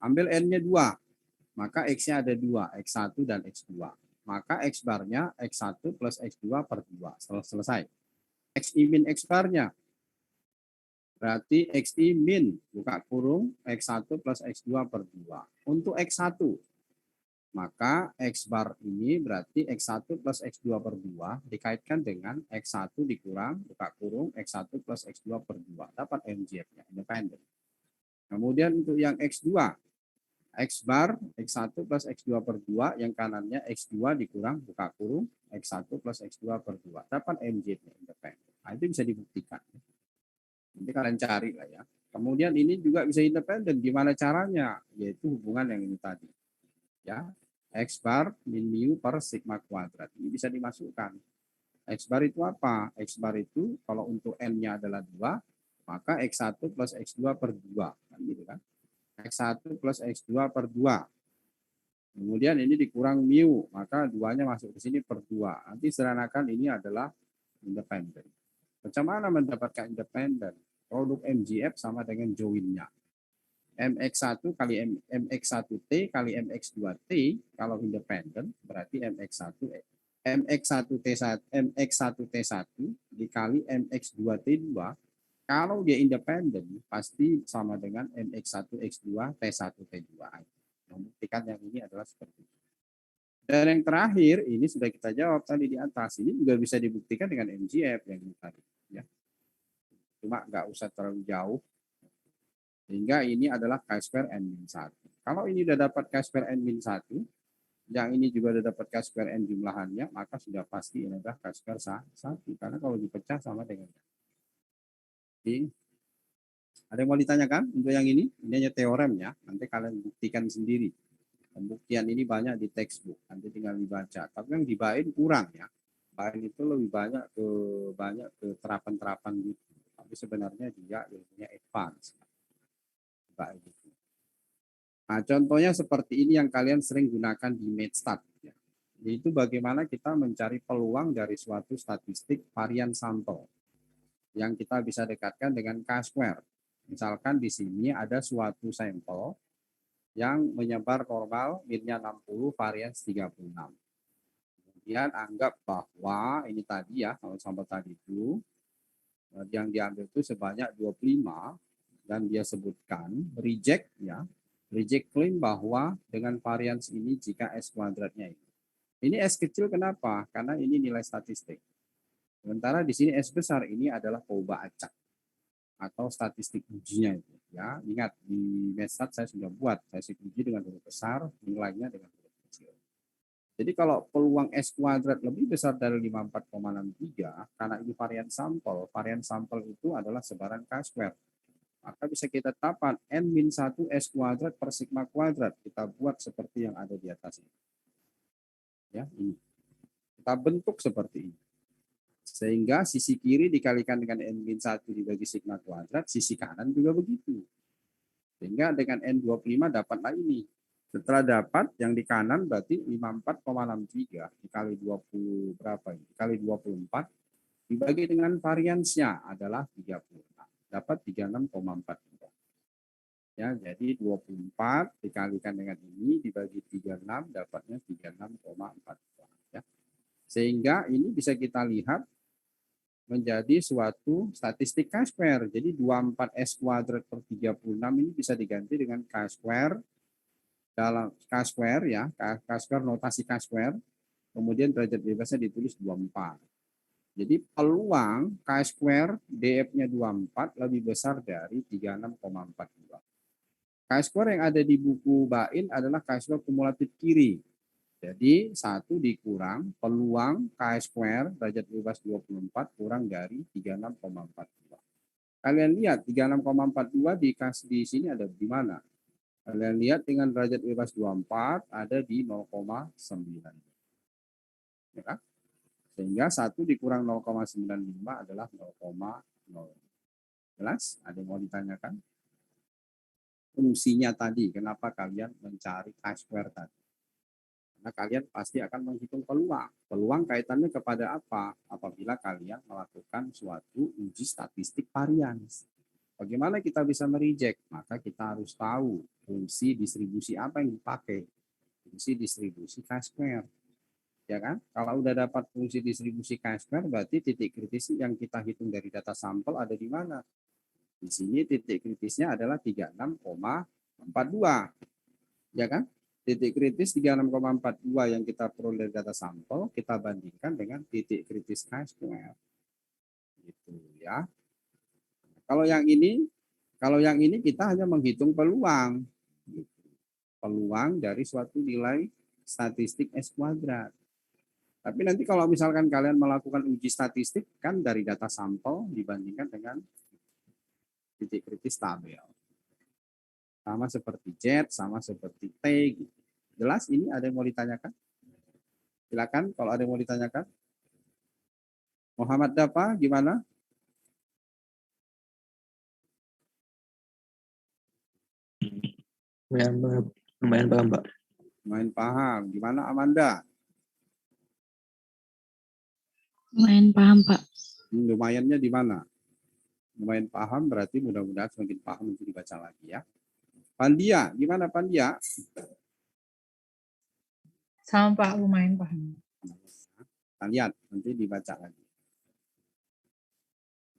Ambil N-nya 2. Maka X-nya ada 2. X1 dan X2. Maka X barnya X1 plus X2 per 2. Selesai. XI min X barnya. Berarti XI min, buka kurung, X1 plus X2 per 2. Untuk X1, maka X bar ini berarti X1 plus X2 per 2 dikaitkan dengan X1 dikurang, buka kurung, X1 plus X2 per 2. Dapat MGF-nya, independen. Kemudian untuk yang X2, X bar, X1 plus X2 per 2, yang kanannya X2 dikurang buka kurung, X1 plus X2 per 2. Dapat MJ-nya independen. Nah, itu bisa dibuktikan. Nanti kalian cari lah ya. Kemudian ini juga bisa independen. Gimana caranya? Yaitu hubungan yang ini tadi. Ya, X bar min mu per sigma kuadrat. Ini bisa dimasukkan. X bar itu apa? X bar itu kalau untuk N-nya adalah 2, maka X1 plus X2 per 2. Kan gitu kan? X1 plus X2 per 2. Kemudian ini dikurang mu, maka 2-nya masuk ke sini per 2. Nanti sederhanakan ini adalah independen. Macam mana mendapatkan independen? Produk MGF sama dengan join-nya. MX1 kali MX1T kali MX2T, kalau independen berarti MX1T1 dikali MX2T2. Kalau dia independen, pasti sama dengan MX1X2 T1T2. Membuktikan yang ini adalah seperti itu. Dan yang terakhir, ini sudah kita jawab tadi di atas. Ini juga bisa dibuktikan dengan MGF yang ini tadi. Ya. Cuma nggak usah terlalu jauh. Sehingga ini adalah K2 N-1. Kalau ini sudah dapat K2 N-1, yang ini juga sudah dapat K2 N jumlahannya, maka sudah pasti ini adalah K2 1. Karena kalau dipecah sama dengan ini. Ada yang mau ditanyakan untuk yang ini? Ini hanya teorem ya. Nanti kalian buktikan sendiri. Pembuktian ini banyak di textbook. Nanti tinggal dibaca. Tapi yang di Bain kurang ya. Bain itu lebih banyak ke terapan-terapan gitu. Tapi sebenarnya dia ilmunya advance. Bain itu. Nah, contohnya seperti ini yang kalian sering gunakan di MedStat. Ya. Yaitu bagaimana kita mencari peluang dari suatu statistik varian sampel yang kita bisa dekatkan dengan K-square. Misalkan di sini ada suatu sampel yang menyebar normal min-nya 60, varians 36. Kemudian anggap bahwa ini tadi ya, kalau sampel tadi itu yang diambil itu sebanyak 25 dan dia sebutkan reject ya. Reject claim bahwa dengan varians ini jika S kuadratnya ini. Ini S kecil kenapa? Karena ini nilai statistik. Sementara di sini S besar ini adalah coba acak atau statistik ujinya itu ya. Ingat di MedStat saya sudah buat statistik uji dengan huruf besar, nilainya dengan huruf kecil. Jadi kalau peluang S kuadrat lebih besar dari 54,63 karena ini varian sampel itu adalah sebaran K-square. Maka bisa kita tetapkan N-1 S kuadrat per sigma kuadrat. Kita buat seperti yang ada di atas ini. Ya, ini. Kita bentuk seperti ini. Sehingga sisi kiri dikalikan dengan N-1 dibagi sigma kuadrat, sisi kanan juga begitu. Sehingga dengan N25 dapatlah ini. Setelah dapat yang di kanan berarti 54,63 dikali 20 berapa ini? Dikali 24 dibagi dengan variansnya adalah 36. Dapat 36,42. Ya, jadi 24 dikalikan dengan ini dibagi 36 dapatnya 36,42 ya. Sehingga ini bisa kita lihat menjadi suatu statistik K-square. Jadi 24S kuadrat per 36 ini bisa diganti dengan K-square dalam K-square ya, K-square notasi K-square. Kemudian derajat bebasnya ditulis 24. Jadi peluang K-square DF-nya 24 lebih besar dari 36,42. K-square yang ada di buku Bain adalah K-square kumulatif kiri. Jadi 1 dikurang peluang K-square derajat bebas 24 kurang dari 36,42. Kalian lihat 36,42 di sini ada di mana? Kalian lihat dengan derajat bebas 24 ada di 0,9. Ya kan? Sehingga 1 dikurang 0,95 adalah 0,0. Jelas? Ada yang mau ditanyakan? Fungsinya tadi, kenapa kalian mencari K-square tadi? Karena kalian pasti akan menghitung peluang. Peluang kaitannya kepada apa? Apabila kalian melakukan suatu uji statistik varians. Bagaimana kita bisa mereject? Maka kita harus tahu fungsi distribusi apa yang dipakai. Fungsi distribusi K-square. Ya kan? Kalau udah dapat fungsi distribusi K-square, berarti titik kritis yang kita hitung dari data sampel ada di mana? Di sini titik kritisnya adalah 36,42. Ya kan? Titik kritis 36,42 yang kita peroleh dari data sampel, kita bandingkan dengan titik kritis K-square. Gitu ya. Kalau yang ini, Kalau yang ini kita hanya menghitung peluang. Peluang dari suatu nilai statistik S kuadrat. Tapi nanti kalau misalkan kalian melakukan uji statistik, kan dari data sampel dibandingkan dengan titik kritis tabel. Sama seperti Z, sama seperti T. Gitu. Jelas ini ada yang mau ditanyakan? Silakan kalau ada yang mau ditanyakan. Muhammad Dafa, gimana? Lumayan paham, Pak. Lumayan paham. Gimana Amanda? Lumayan paham, Pak. Lumayannya di mana? Lumayan paham berarti mudah-mudahan semakin paham untuk dibaca lagi ya. Pandia, gimana Pandia? Sama Pak, lumayan paham. Kita lihat nanti dibaca lagi.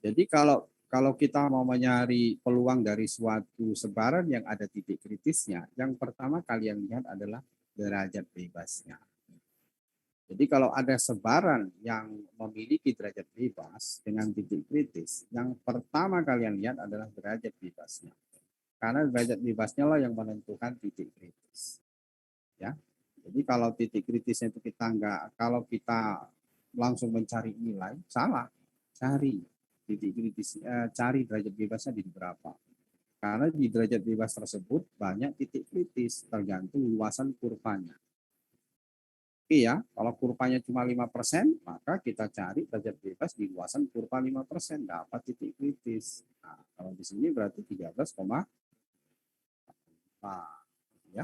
Jadi kalau kita mau mencari peluang dari suatu sebaran yang ada titik kritisnya, yang pertama kalian lihat adalah derajat bebasnya. Jadi kalau ada sebaran yang memiliki derajat bebas dengan titik kritis, yang pertama kalian lihat adalah derajat bebasnya. Karena derajat bebasnya lah yang menentukan titik kritis. Ya. Jadi kalau titik kritisnya itu kalau kita langsung mencari nilai, salah. Cari titik kritis, cari derajat bebasnya di berapa. Karena di derajat bebas tersebut banyak titik kritis, tergantung luasan kurvanya. Oke ya, kalau kurvanya cuma 5%, maka kita cari derajat bebas di luasan kurva 5%, dapat titik kritis. Nah, kalau di sini berarti 13,4. Ya.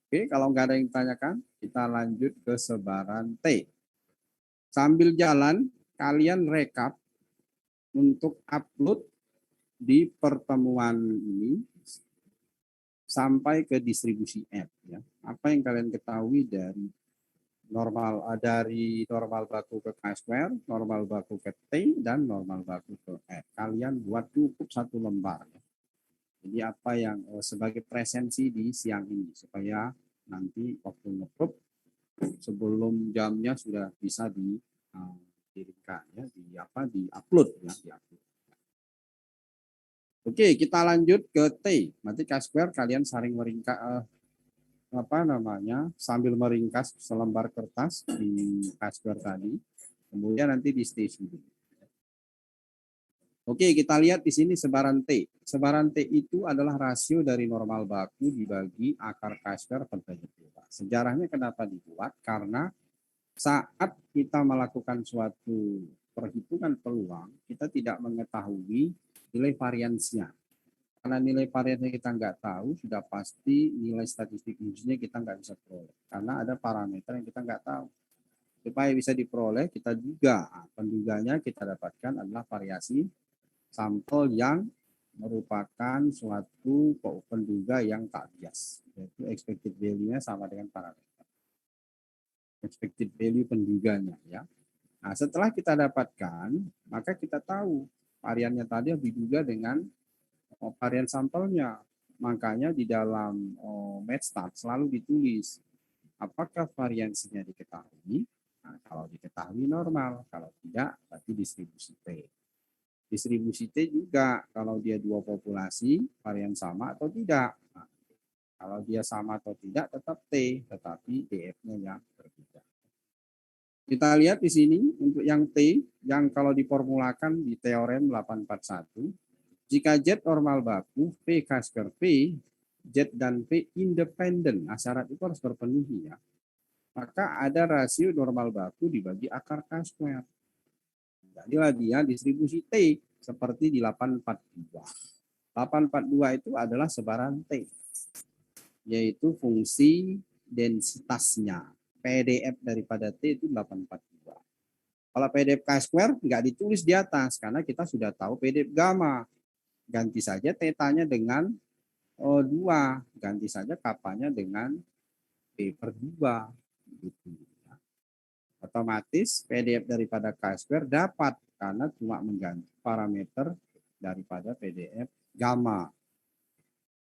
Oke, kalau nggak ada yang ditanyakan, kita lanjut ke sebaran T. Sambil jalan, kalian rekap untuk upload di pertemuan ini sampai ke distribusi F. Ya. Apa yang kalian ketahui dari normal baku ke K-square, normal baku ke T, dan normal baku ke F. Kalian buat cukup satu lembar. Ya. Jadi apa yang sebagai presensi di siang ini supaya nanti waktu nge-proof sebelum jamnya sudah bisa dikirimkan ya, di-upload ya, di-upload. Oke, kita lanjut ke T. Nanti K-square kalian saling meringkas sambil meringkas selembar kertas di K-square tadi. Kemudian nanti di stage dulu. Oke, kita lihat di sini sebaran T. Sebaran T itu adalah rasio dari normal baku dibagi akar K-square per derajat bebas. Sejarahnya kenapa dibuat? Karena saat kita melakukan suatu perhitungan peluang, kita tidak mengetahui nilai variansinya. Karena nilai variansinya kita nggak tahu, sudah pasti nilai statistik ujinya kita nggak bisa peroleh. Karena ada parameter yang kita nggak tahu. Supaya bisa diperoleh, kita juga, penduganya kita dapatkan adalah variasi sampel yang merupakan suatu penduga yang tak bias. Yaitu expected value-nya sama dengan parameter. Expected value penduganya. Ya. Nah, setelah kita dapatkan, maka kita tahu variannya tadi diduga dengan varian sampelnya. Makanya di dalam MathStart selalu ditulis apakah variansinya diketahui. Nah, kalau diketahui normal, kalau tidak berarti distribusi T. Distribusi T juga kalau dia dua populasi varian sama atau tidak. Nah, kalau dia sama atau tidak tetap T, tetapi DF-nya yang berbeda. Kita lihat di sini untuk yang T, yang kalau diformulakan di teorem 841, jika Z normal baku, P K-square P, Z dan P independen, nah syarat itu harus terpenuhi ya, maka ada rasio normal baku dibagi akar K-square. Jadi lagi ya distribusi T seperti di 842. 842 itu adalah sebaran T, yaitu fungsi densitasnya. PDF daripada T itu 842. Kalau PDF K-square nggak ditulis di atas karena kita sudah tahu PDF gamma. Ganti saja tetanya dengan 2, ganti saja kapanya dengan P/2. Gitu. Otomatis PDF daripada K-square dapat karena cuma mengganti parameter daripada PDF gamma.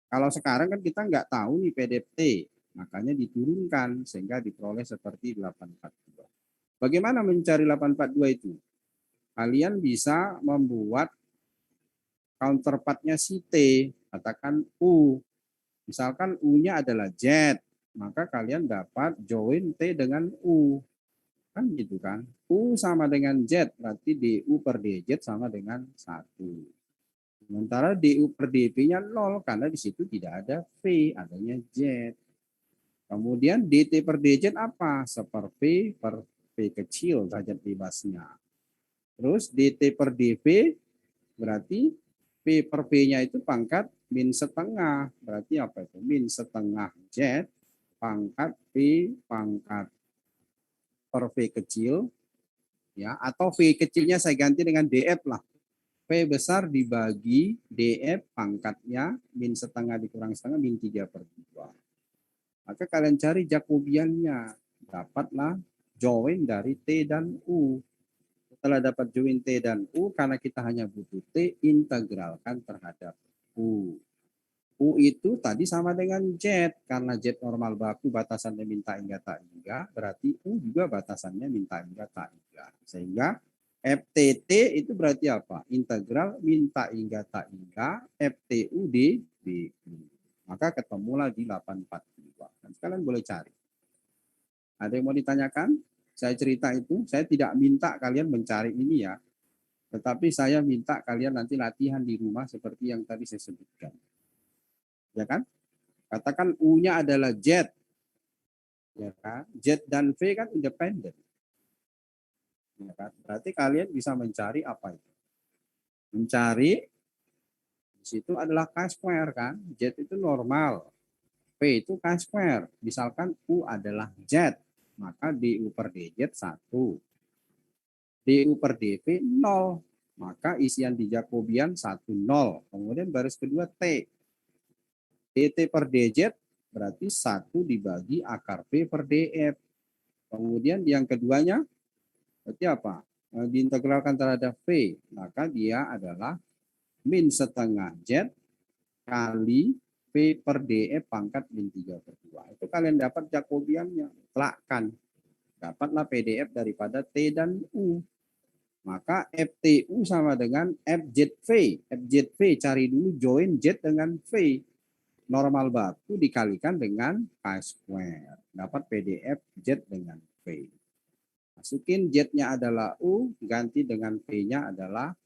Kalau sekarang kan kita nggak tahu nih PDF T, makanya diturunkan sehingga diperoleh seperti 842. Bagaimana mencari 842 itu? Kalian bisa membuat counterpartnya si T, katakan U. Misalkan U-nya adalah Z, maka kalian dapat join T dengan U. Kan gitu kan. U sama dengan Z, berarti DU per DZ sama dengan 1. Sementara DU per DP-nya 0, karena di situ tidak ada V, adanya Z. Kemudian DT per DZ apa? Seper V per V kecil, derajat bebasnya. Terus DT per DV, berarti P per P-nya itu pangkat min setengah. Berarti apa itu? Min setengah Z pangkat P pangkat per V kecil, ya, atau V kecilnya saya ganti dengan DF lah. V besar dibagi DF pangkatnya min setengah dikurang setengah min 3/2. Maka kalian cari Jacobiannya, dapatlah join dari T dan U. Setelah dapat join T dan U, karena kita hanya butuh T, integralkan terhadap U. U itu tadi sama dengan Z, karena Z normal baku batasannya minta hingga tak hingga, berarti U juga batasannya minta hingga tak hingga. Sehingga FTT itu berarti apa? Integral minta hingga tak hingga FTU di BU. Maka ketemulah di 842. Dan kalian boleh cari. Ada yang mau ditanyakan? Saya cerita itu, saya tidak minta kalian mencari ini ya. Tetapi saya minta kalian nanti latihan di rumah seperti yang tadi saya sebutkan. Ya kan? Katakan U-nya adalah Z. Ya kan? Z dan V kan independen. Ya kan? Berarti kalian bisa mencari apa itu? Mencari di situ adalah K-square kan? Z itu normal. V itu K-square. Misalkan U adalah Z, maka DU per DZ 1. DU per DV 0. Maka isian di Jacobian 1, 0. Kemudian baris kedua T. DT per DZ berarti 1 dibagi akar V per DF. Kemudian yang keduanya berarti apa? Diintegralkan terhadap V. Maka dia adalah min setengah Z kali V per DF pangkat min 3/2. Itu kalian dapat Jacobiannya. Telakkan. Dapatlah PDF daripada T dan U. Maka FTU sama dengan FZV. FZV cari dulu join Z dengan V. Normal baku dikalikan dengan K-square. Dapat PDF Z dengan V. Masukin Z-nya adalah U, ganti dengan V-nya adalah,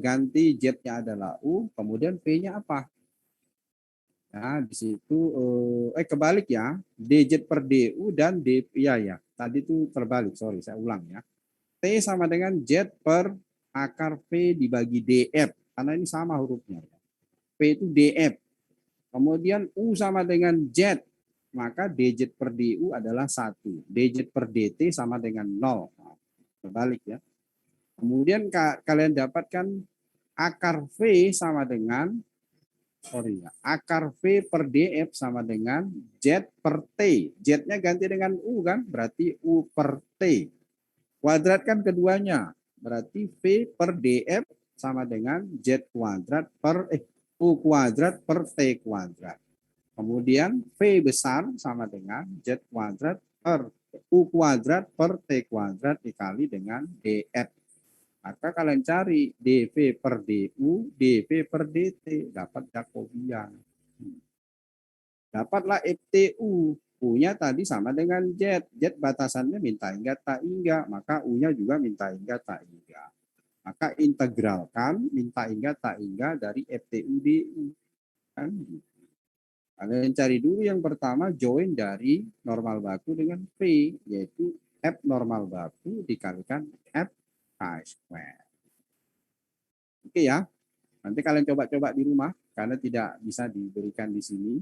ganti Z-nya adalah U, kemudian V-nya apa? Nah, di situ, kebalik ya, DZ per DU dan D, ya, tadi itu terbalik, sorry, saya ulang ya. T sama dengan Z per akar V dibagi DF, karena ini sama hurufnya. V itu DF. Kemudian U sama dengan Z, maka DZ per DU adalah 1. DZ per DT sama dengan 0. Nah, terbalik ya. Kemudian kalian dapatkan akar V sama dengan, akar V per DF sama dengan Z per T. Z-nya ganti dengan U kan, berarti U per T. Kuadratkan keduanya, berarti V per DF sama dengan Z kuadrat per U kuadrat per T kuadrat. Kemudian V besar sama dengan Z kuadrat per U kuadrat per T kuadrat dikali dengan DF. Maka kalian cari DV per DU, DV per DT, dapat Jacobian. Dapatlah FTU. U-nya tadi sama dengan Z. Z batasannya minta hingga tak hingga, maka U-nya juga minta hingga tak hingga. Maka integralkan minta hingga tak hingga dari FTU DU. Kan gitu. Kalian cari dulu yang pertama join dari normal baku dengan V, yaitu F normal baku dikalikan F K-square. Oke ya, nanti kalian coba-coba di rumah, karena tidak bisa diberikan di sini,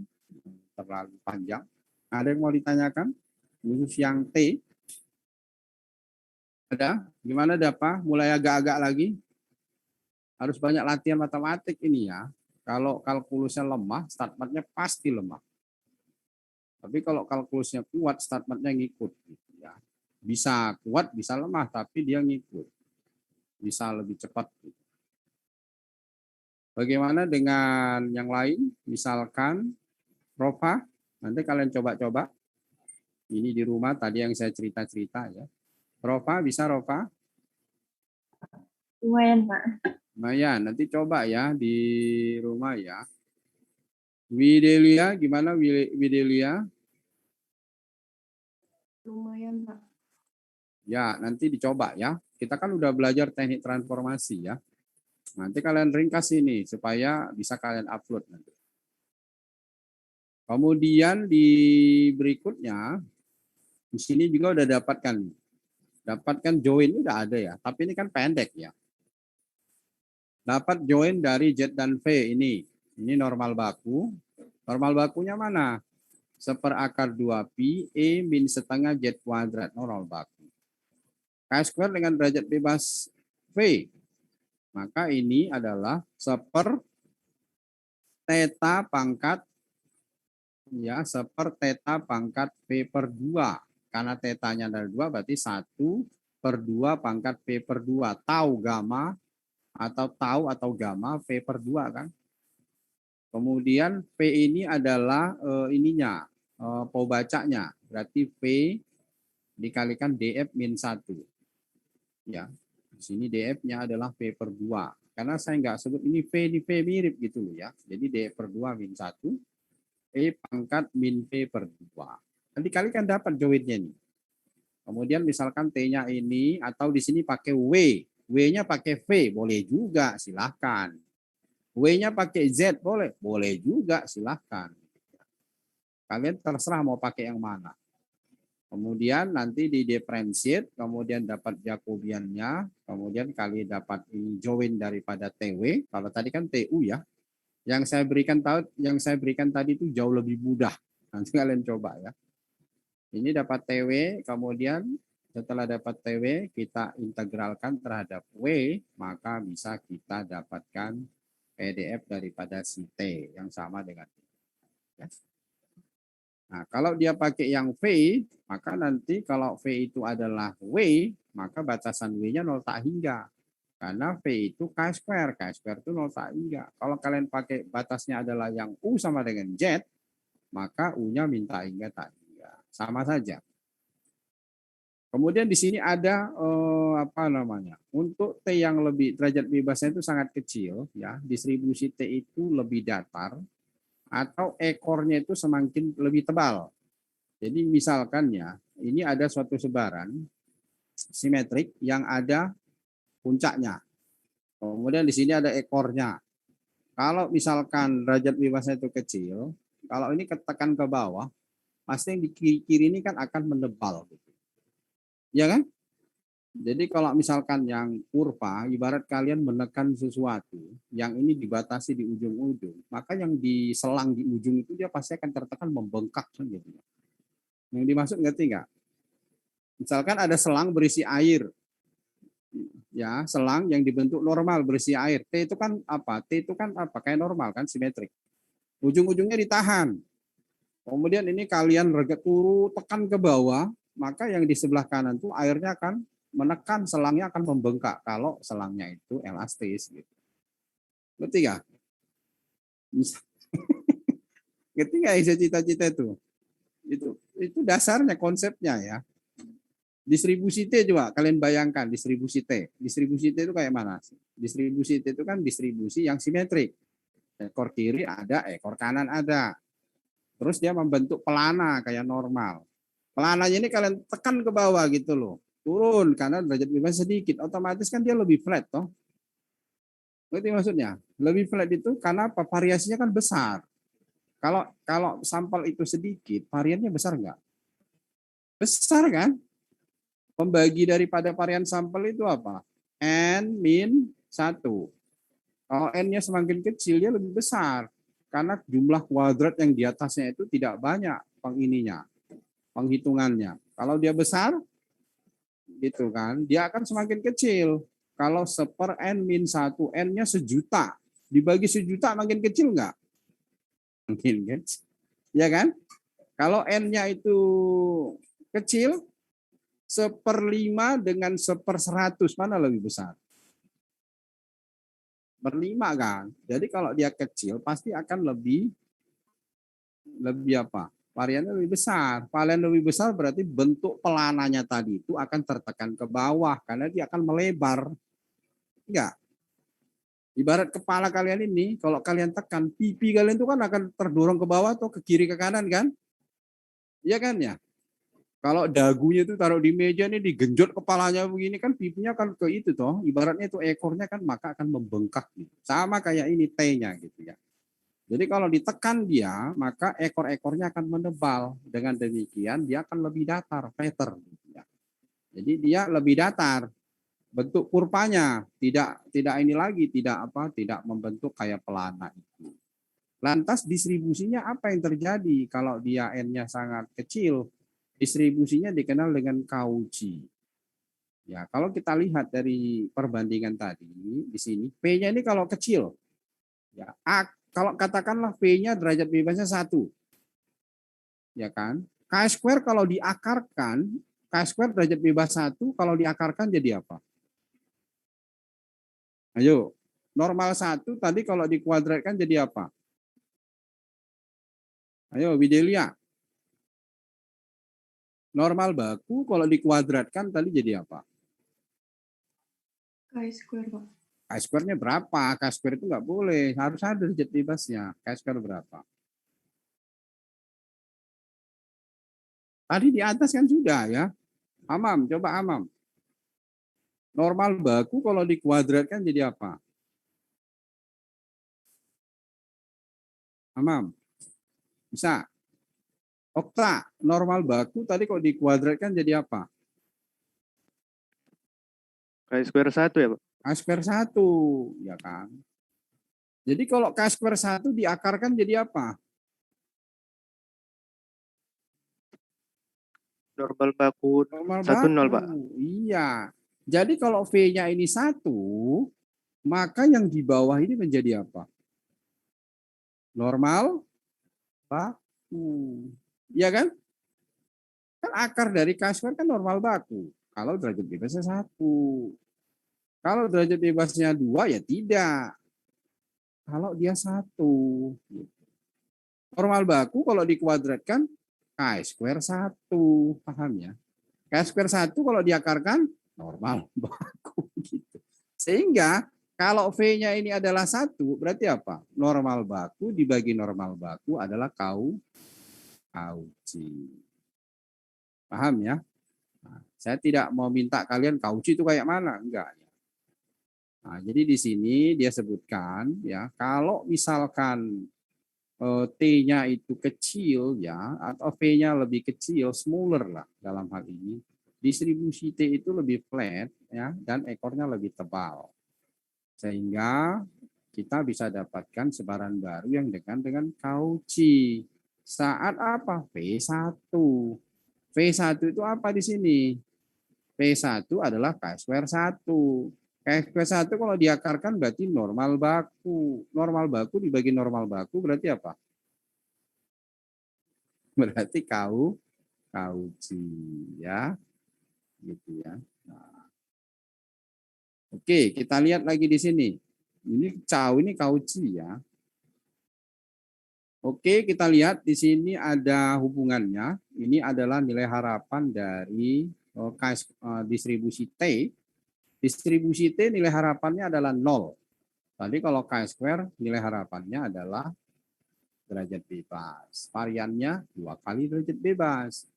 terlalu panjang. Ada yang mau ditanyakan? Khusus yang T? Ada? Gimana Dapa? Mulai agak-agak lagi? Harus banyak latihan matematik ini ya. Kalau kalkulusnya lemah, statementnya pasti lemah. Tapi kalau kalkulusnya kuat, statementnya ngikut. Gitu ya. Bisa kuat, bisa lemah, tapi dia ngikut. Bisa lebih cepat. Gitu. Bagaimana dengan yang lain? Misalkan Rofa, nanti kalian coba-coba. Ini di rumah tadi yang saya cerita-cerita ya. Rofa, bisa Rofa? Lumayan, Pak. Lumayan, nanti coba ya di rumah ya. Widelia, gimana Widelia? Lumayan, Pak. Ya, nanti dicoba ya. Kita kan udah belajar teknik transformasi ya. Nanti kalian ringkas ini supaya bisa kalian upload nanti. Kemudian di berikutnya, di sini juga udah dapatkan join udah ada ya. Tapi ini kan pendek ya. Dapat join dari Z dan V ini. Ini normal baku. Normal bakunya mana? 1/2 E min setengah Z kuadrat normal baku. K² dengan derajat bebas V. Maka ini adalah 1/θ pangkat ya 1/θ pangkat V/2. Karena tetanya adalah 2 berarti 1/2 pangkat V/2. Tau gamma atau gamma V/2 kan. Kemudian V ini adalah pembacanya. Berarti V dikalikan DF min 1. Ya. Di sini DF-nya adalah V/2. Karena saya nggak sebut ini V mirip gitu loh ya. Jadi DF/2 min 1 E pangkat min V/2. Nanti kalian dapat joinnya nih. Kemudian misalkan T-nya ini atau di sini pakai W. W-nya pakai V, boleh juga, silahkan. W-nya pakai Z, boleh? Boleh juga, silahkan. Kalian terserah mau pakai yang mana. Kemudian nanti di differentiate, kemudian dapat Jacobiannya, kemudian kalian dapat ini join daripada TW. Kalau tadi kan TU ya. Yang saya berikan tadi itu jauh lebih mudah. Nanti kalian coba ya. Ini dapat TW, kemudian setelah dapat TW kita integralkan terhadap W, maka bisa kita dapatkan PDF daripada si T yang sama dengan ini. Nah, kalau dia pakai yang V, maka nanti kalau V itu adalah W, maka batasan W-nya 0 tak hingga. Karena V itu K², K² itu 0 tak hingga. Kalau kalian pakai batasnya adalah yang U sama dengan Z, maka U-nya minta hingga tak hingga. Sama saja. Kemudian di sini ada untuk T yang lebih derajat bebasnya itu sangat kecil ya, distribusi T itu lebih datar atau ekornya itu semakin lebih tebal. Jadi misalkan ya, ini ada suatu sebaran simetrik yang ada puncaknya. Kemudian di sini ada ekornya. Kalau misalkan derajat bebasnya itu kecil, kalau ini ketekan ke bawah, pasti yang di kiri ini kan akan menebal gitu. Ya kan? Jadi kalau misalkan yang kurva, ibarat kalian menekan sesuatu, yang ini dibatasi di ujung-ujung, maka yang diselang di ujung itu dia pasti akan tertekan membengkak gitu. Yang dimaksud ngerti nggak? Misalkan ada selang berisi air, ya selang yang dibentuk normal berisi air. T itu kan apa? T itu kan apa? Kayak normal kan, simetrik. Ujung-ujungnya ditahan. Kemudian ini kalian turu tekan ke bawah, maka yang di sebelah kanan tuh airnya akan menekan, selangnya akan membengkak kalau selangnya itu elastis gitu. Ngerti nggak? Ngerti nggak isi cita-cita itu? Itu dasarnya konsepnya ya. Distribusi T coba kalian bayangkan distribusi T. Distribusi T itu kayak mana? Distribusi T itu kan distribusi yang simetrik. Ekor kiri ada, ekor kanan ada. Terus dia membentuk pelana kayak normal. Pelananya ini kalian tekan ke bawah gitu loh. Turun karena derajat bebas sedikit. Otomatis kan dia lebih flat toh. Ngerti maksudnya? Lebih flat itu karena apa? Variasinya kan besar. Kalau sampel itu sedikit, variannya besar enggak? Besar kan? Pembagi daripada varian sampel itu apa? N min 1. Kalau N-nya semakin kecil, dia lebih besar. Karena jumlah kuadrat yang di atasnya itu tidak banyak penghitungannya. Kalau dia besar, gitu kan, dia akan semakin kecil. Kalau 1/n min 1, N-nya 1.000.000. Dibagi 1.000.000 makin kecil enggak? Makin kecil. Ya kan? Kalau N-nya itu kecil, 1/5 dengan 1/100 mana lebih besar? 1/5 kan. Jadi kalau dia kecil pasti akan lebih apa? Variannya lebih besar. Varian lebih besar berarti bentuk pelananya tadi itu akan tertekan ke bawah karena dia akan melebar. Enggak? Ibarat kepala kalian ini, kalau kalian tekan, pipi kalian itu kan akan terdorong ke bawah atau ke kiri ke kanan kan? Iya kan ya? Kalau dagunya itu taruh di meja ini digenjot kepalanya begini kan pipinya kan ke itu toh. Ibaratnya itu ekornya kan maka akan membengkak gitu. Sama kayak ini T-nya gitu ya. Jadi kalau ditekan dia, maka ekor-ekornya akan menebal. Dengan demikian dia akan lebih datar, flatter gitu ya. Jadi dia lebih datar. Bentuk kurvanya tidak ini lagi, tidak membentuk kayak pelana itu. Lantas distribusinya apa yang terjadi kalau dia N-nya sangat kecil? Distribusinya dikenal dengan Cauchy. Ya, kalau kita lihat dari perbandingan tadi di sini, P-nya ini kalau kecil, ya, kalau katakanlah P-nya derajat bebasnya 1, ya kan? Chi-square kalau diakarkan, Chi-square derajat bebas 1 kalau diakarkan jadi apa? Ayo, normal 1 tadi kalau dikuadratkan jadi apa? Ayo, Widelia. Normal baku kalau dikuadratkan tadi jadi apa? Chi-square, Pak. Chi-square-nya berapa? Chi-square itu nggak boleh, harus ada derajat bebasnya. Chi-square berapa? Tadi di atas kan sudah ya. Amam, coba Amam. Normal baku kalau dikuadratkan jadi apa? Amam, bisa? Okta, normal baku tadi kalau dikuadratkan jadi apa? Chi-square 1 ya, Pak? Chi-square 1, ya kan? Jadi kalau Chi-square 1 diakarkan jadi apa? Normal baku Normal 1-0, baku. Pak. Iya. Jadi kalau V-nya ini 1, maka yang di bawah ini menjadi apa? Normal baku. Iya kan? Kan akar dari Chi-square kan normal baku. Kalau derajat bebasnya 1. Kalau derajat bebasnya 2 ya tidak. Kalau dia 1. Normal baku kalau dikuadratkan Chi-square 1. Paham ya? Chi-square 1 kalau diakarkan normal baku gitu. Sehingga kalau V-nya ini adalah 1, berarti apa? Normal baku dibagi normal baku adalah Cauchy. Paham ya? Nah, saya tidak mau minta kalian Cauchy itu kayak mana, enggak. Nah, jadi di sini dia sebutkan ya, kalau misalkan T-nya itu kecil ya, atau V-nya lebih kecil, smaller lah dalam hal ini, distribusi T itu lebih flat ya, dan ekornya lebih tebal. Sehingga kita bisa dapatkan sebaran baru yang dengan Cauchy. Saat apa? V1. V1 itu apa di sini? V1 adalah Chi-square 1. Chi-square 1 kalau diakarkan berarti normal baku. Normal baku dibagi normal baku berarti apa? Berarti Cauchy ya. Gitu ya. Nah. Oke, kita lihat lagi di sini. Ini Cauchy ya. Oke, kita lihat di sini ada hubungannya. Ini adalah nilai harapan dari distribusi T. Distribusi T nilai harapannya adalah 0. Tadi kalau Chi-square nilai harapannya adalah derajat bebas. Variannya 2 kali derajat bebas.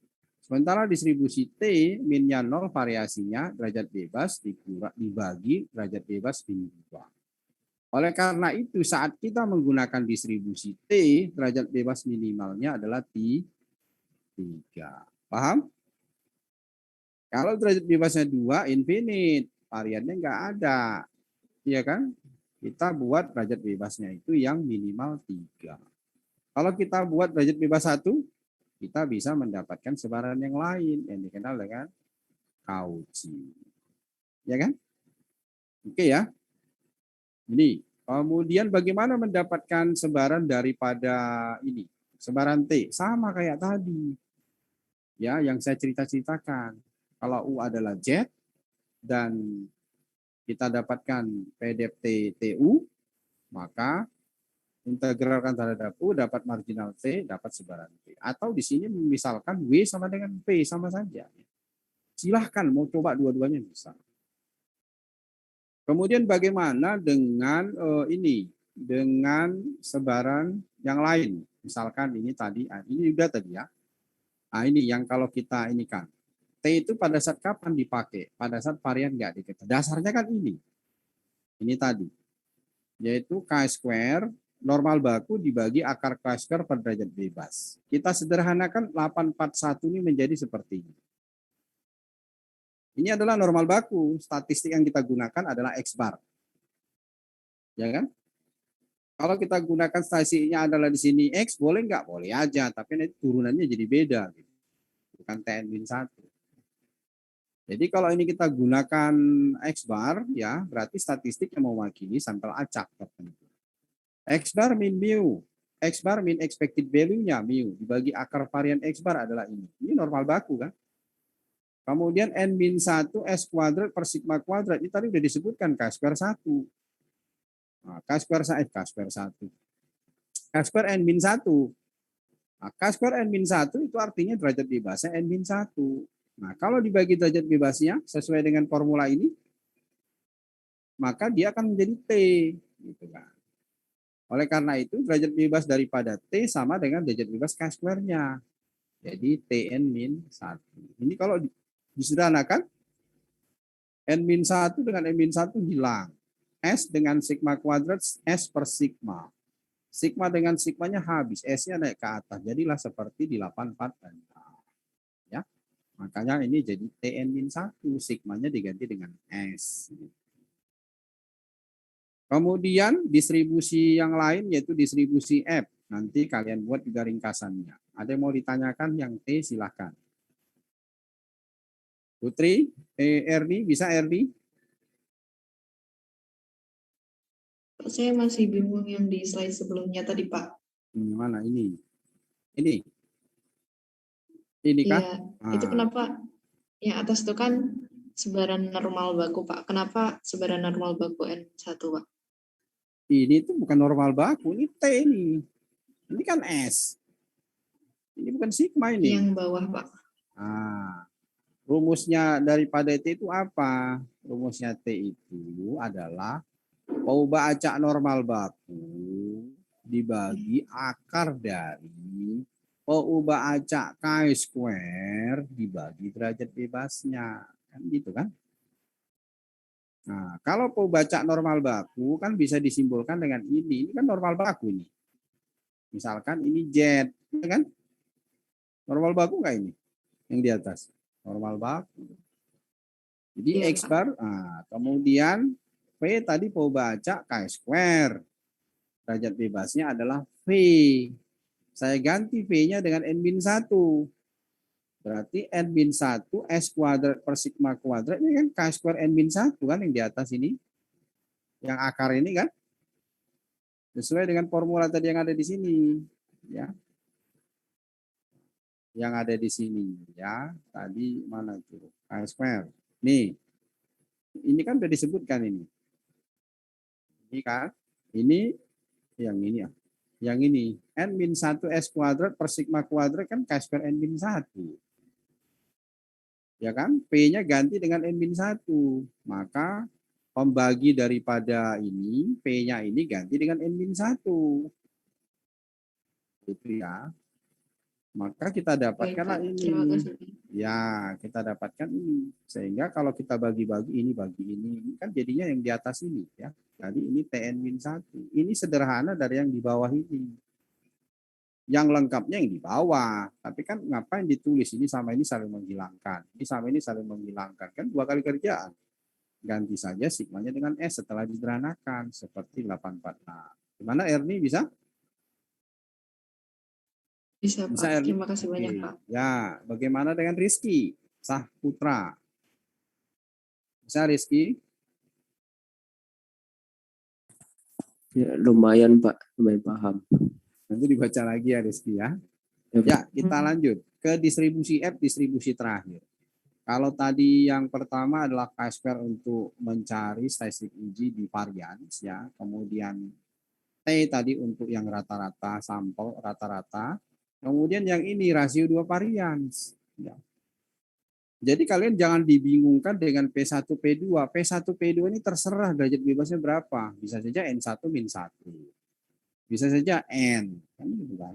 Sementara distribusi T minnya 0, variasinya derajat bebas dibagi derajat bebas min 2. Oleh karena itu saat kita menggunakan distribusi T, derajat bebas minimalnya adalah 3. Paham? Kalau derajat bebasnya 2, infinite. Variannya enggak ada. Iya kan? Kita buat derajat bebasnya itu yang minimal 3. Kalau kita buat derajat bebas 1, kita bisa mendapatkan sebaran yang lain yang dikenal dengan Cauchy. Ya kan? Oke ya. Ini. Kemudian bagaimana mendapatkan sebaran daripada ini? Sebaran T. Sama kayak tadi. Ya, yang saya ceritakan. Kalau U adalah Z dan kita dapatkan PDFT TU, maka integralkan terhadap U dapat marginal T, dapat sebaran T. Atau di sini misalkan W sama dengan P sama saja. Silahkan mau coba dua-duanya bisa. Kemudian bagaimana dengan ini? Dengan sebaran yang lain. Misalkan ini tadi, ini juga tadi ya. Nah, ini yang kalau kita ini kan. T itu pada saat kapan dipakai? Pada saat varian nggak diketahui. Dasarnya kan ini. Ini tadi. Yaitu K square normal baku dibagi akar K square per derajat bebas. Kita sederhanakan 841 ini menjadi seperti ini. Ini adalah normal baku. Statistik yang kita gunakan adalah X bar. Ya kan? Kalau kita gunakan statistiknya adalah di sini X, boleh nggak? Boleh aja, tapi nanti turunannya jadi beda. Gitu. Bukan TN-1. Jadi kalau ini kita gunakan X bar, ya berarti statistik yang mewakili sampel acak tertentu. X bar min mu. X bar min expected value-nya mu. Dibagi akar varian X bar adalah ini. Ini normal baku kan? Kemudian N-1 S kuadrat per sigma kuadrat. Ini tadi sudah disebutkan K square 1. Nah, K square 1. K square N-1. Nah, K square N-1 itu artinya derajat bebasnya N-1. Nah, kalau dibagi derajat bebasnya sesuai dengan formula ini, maka dia akan menjadi T. Gitu kan. Oleh karena itu, derajat bebas daripada T sama dengan derajat bebas K square-nya. Jadi Tn-1. Ini kalau disederhanakan, N-1 dengan N-1 hilang. S dengan sigma kuadrat, S per sigma. Sigma dengan sigmanya habis, S-nya naik ke atas. Jadilah seperti di 84 dan ya. Makanya ini jadi Tn-1, sigmanya diganti dengan S. Kemudian distribusi yang lain yaitu distribusi F. Nanti kalian buat juga ringkasannya. Ada yang mau ditanyakan yang T silahkan. Putri, Erdi, bisa Erdi? Saya masih bingung yang di slide sebelumnya tadi, Pak. Mana ini? Ini. Ini kah? Iya, itu kenapa yang atas itu kan sebaran normal baku, Pak. Kenapa sebaran normal baku N1, Pak? Ini tuh bukan normal baku, ini T ini. Ini kan S. Ini bukan sigma ini. Yang bawah, Pak. Nah, rumusnya daripada T itu apa? Rumusnya T itu adalah Pauba acak normal baku dibagi akar dari Pauba acak K square dibagi derajat bebasnya. Kan gitu kan? Nah, kalau Pauba acak normal baku kan bisa disimbolkan dengan ini. Ini kan normal baku ini. Misalkan ini Z, ya kan? Normal baku nggak ini? Yang di atas. Normal baku. Jadi Iya, X Pak. bar, nah, kemudian V tadi mau baca K square. Derajat bebasnya adalah V. Saya ganti V-nya dengan N-1. Berarti N-1 S kuadrat per sigma kuadrat ini kan K square N-1 kan yang di atas ini. Yang akar ini kan. Sesuai dengan formula tadi yang ada di sini. Ya. Yang ada di sini. Ya. Tadi mana itu? K square. Nih. Ini kan sudah disebutkan ini. Ini kan. Ini yang ini ya. Yang ini N-1 S kuadrat per sigma kuadrat kan K square N-1. Ya kan? P-nya ganti dengan N-1. Maka pembagi daripada ini, P-nya ini ganti dengan N-1. Itu ya. Maka kita dapatkanlah Baik, Pak. ini. Terima kasih. Ya, kita dapatkan ini. Sehingga kalau kita bagi-bagi ini, bagi ini kan jadinya yang di atas ini. Ya. Jadi ini TN-1. Ini sederhana dari yang di bawah ini. Yang lengkapnya yang di bawah. Tapi kan ngapain ditulis ini sama ini saling menghilangkan. Ini sama ini saling menghilangkan. Kan 2 kali kerjaan. Ganti saja sigmanya dengan S setelah disederhanakan. Seperti 846. Gimana Erni bisa? Bisa, Bisa Pak. Erni? Terima kasih Oke. banyak, Pak. Ya, bagaimana dengan Rizky? Sah Putra. Bisa Rizky? Ya, lumayan Pak, lumayan paham. Nanti dibaca lagi ya Rizky ya. Ya, kita lanjut ke distribusi F, distribusi terakhir. Kalau tadi yang pertama adalah K-square untuk mencari statistik uji di varians ya. Kemudian T tadi untuk yang rata-rata, sampel rata-rata. Kemudian yang ini rasio 2 varians. Ya. Jadi kalian jangan dibingungkan dengan P1, P2. P1, P2 ini terserah derajat bebasnya berapa. Bisa saja N1 min 1. Bisa saja N. Kan gitu kan.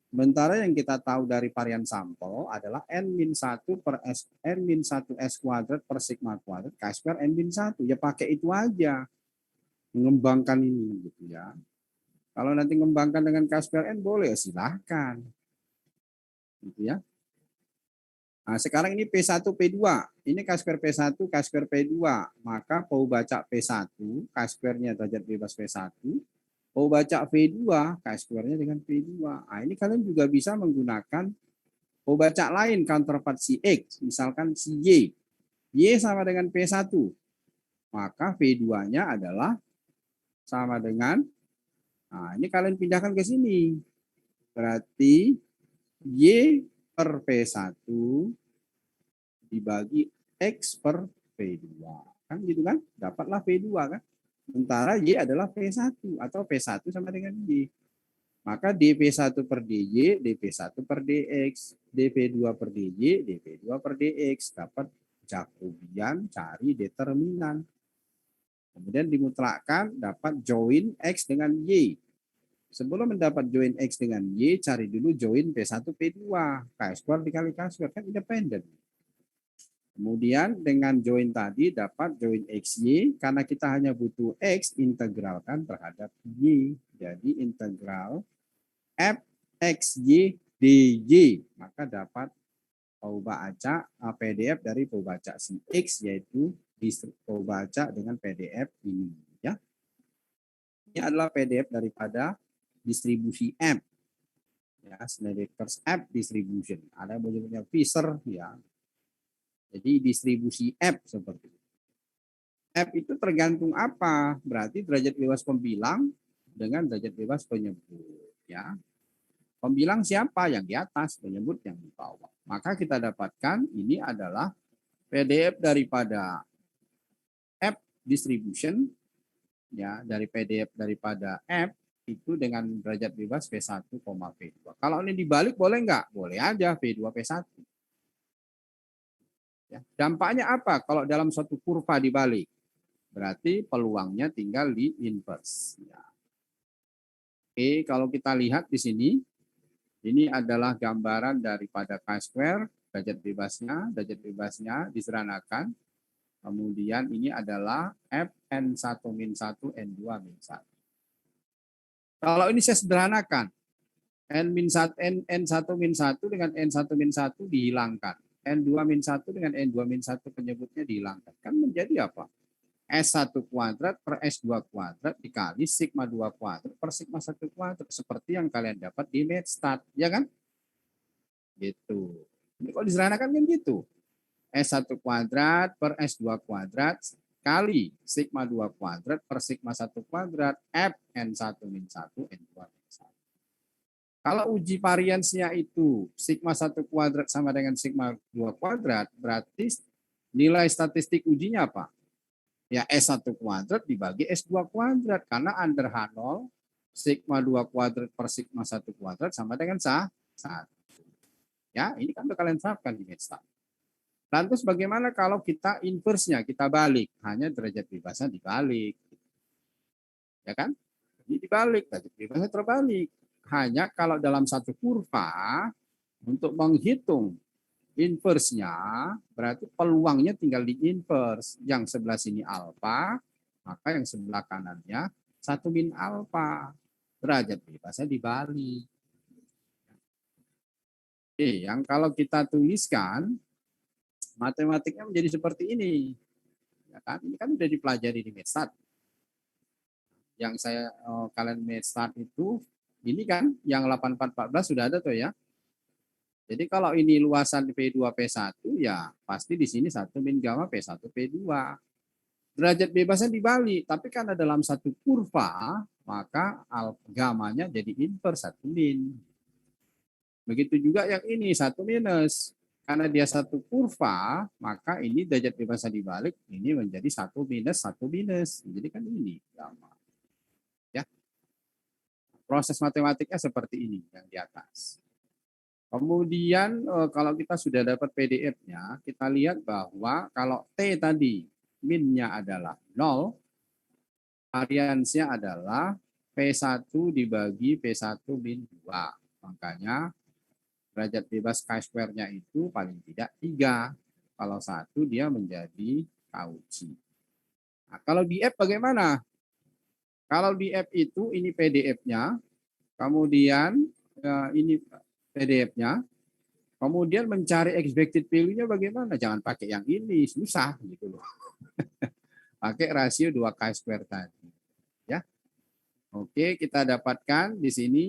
Sementara yang kita tahu dari varian sampel adalah N-1 per S, N-1 S kuadrat per sigma kuadrat, K square N-1. Ya pakai itu aja. Mengembangkan ini gitu ya. Kalau nanti mengembangkan dengan K square N boleh, silahkan. Gitu ya. Nah, sekarang ini P1, P2. Ini K square P1, K square P2. Maka mau baca P1, K square-nya derajat bebas P1. Mau baca V2, K square-nya dengan P2. Nah, ini kalian juga bisa menggunakan mau baca lain counterpart si X. Misalkan si Y. Y sama dengan P1. Maka V2-nya adalah sama dengan, nah ini kalian pindahkan ke sini. Berarti Y per P1 dibagi X per P2. Kan gitu kan? Dapatlah P2 kan? Sementara Y adalah P1 atau P1 sama dengan Y. Maka dP1 per DY, dP1 per DX, dP2 per DY, dP2 per DX. Dapat Jacobian cari determinan. Kemudian dimutlakkan dapat join X dengan Y. Sebelum mendapat join X dengan Y, cari dulu join P1, P2. K square dikali K square, kan independen. Kemudian dengan join tadi dapat join XY, karena kita hanya butuh X, integralkan terhadap Y. Jadi integral Fxy dy. Maka dapat pembaca PDF dari pembaca si X, yaitu pembaca dengan PDF ini. Ya. Ini adalah PDF daripada distribusi M. Ya, Snedeker's F distribution. Ada yang menyebutnya Fisher, ya. Jadi distribusi F seperti itu. F itu tergantung apa? Berarti derajat bebas pembilang dengan derajat bebas penyebut. Ya. Pembilang siapa? Yang di atas, penyebut yang di bawah. Maka kita dapatkan ini adalah PDF daripada F distribution, ya, dari PDF daripada F itu dengan derajat bebas P1, P2. Kalau ini dibalik boleh enggak? Boleh aja P2, P1. Ya. Dampaknya apa kalau dalam suatu kurva dibalik? Berarti peluangnya tinggal di inverse. Ya. Oke, kalau kita lihat di sini, ini adalah gambaran daripada K square, derajat bebasnya disederhanakan. Kemudian ini adalah Fn1 min 1, N2 min 1. Kalau ini saya sederhanakan, N1 min 1 dengan N1 min 1 dihilangkan. N2 min 1 dengan N2 min 1 penyebutnya dihilangkan. Kan menjadi apa? S1 kuadrat per S2 kuadrat dikali sigma 2 kuadrat per sigma 1 kuadrat. Seperti yang kalian dapat di MedStat. Ya kan? Gitu. Ini kalau disederhanakan kan gitu. S1 kuadrat per S2 kuadrat kali sigma 2 kuadrat per sigma 1 kuadrat Fn1 min 1, N2 min 1. Kalau uji variansnya itu sigma 1 kuadrat sama dengan sigma 2 kuadrat, berarti nilai statistik ujinya apa? Ya S1 kuadrat dibagi S2 kuadrat, karena under H0 sigma 2 kuadrat per sigma 1 kuadrat sama dengan 1. Ya, ini kan kalian terapkan di MedStat. Lantas bagaimana kalau kita inverse-nya, kita balik, hanya derajat bebasnya dibalik. Ya kan? Ini dibalik, derajat bebasnya terbalik. Hanya kalau dalam satu kurva, untuk menghitung inverse-nya, berarti peluangnya tinggal di inverse. Yang sebelah sini alfa, maka yang sebelah kanannya 1 min alfa. Derajat bebasnya dibalik. Oke, yang kalau kita tuliskan, matematiknya menjadi seperti ini. Ya kan? Ini kan sudah dipelajari di MedStat. Yang saya kalian MedStat itu, ini kan yang 8414 sudah ada tuh ya. Jadi kalau ini luasan P2 P1 ya pasti di sini 1 min gamma P1 P2. Derajat bebasnya dibalik, tapi karena dalam satu kurva maka gamanya jadi inverse 1 min. Begitu juga yang ini 1 minus. Karena dia satu kurva, maka ini derajat bebasnya dibalik, ini menjadi 1 minus 1 minus. Jadi kan ini gamma. Ya. Proses matematiknya seperti ini yang di atas. Kemudian kalau kita sudah dapat PDF-nya, kita lihat bahwa kalau T tadi min-nya adalah 0, variansnya adalah P1 dibagi P1 min 2. Makanya derajat bebas chi-square-nya itu paling tidak 3. Kalau 1 dia menjadi Cauchy. Nah, kalau di F bagaimana? Kalau di F itu ini PDF-nya, kemudian ini PDF-nya, kemudian mencari expected value-nya bagaimana? Jangan pakai yang ini, susah gitu loh. Pakai rasio 2 chi-square tadi. Ya. Oke, kita dapatkan di sini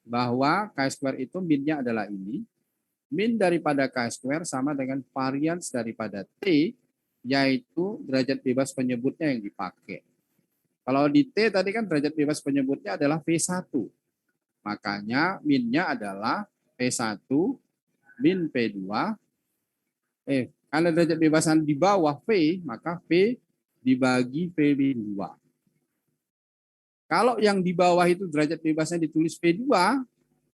bahwa chi-square itu min-nya adalah ini. Min daripada chi-square sama dengan varians daripada T, yaitu derajat bebas penyebutnya yang dipakai. Kalau di T tadi kan derajat bebas penyebutnya adalah V1. Makanya min-nya adalah P1 min P2. Karena derajat bebasan di bawah V, maka V dibagi V min 2. Kalau yang di bawah itu derajat bebasnya ditulis P2,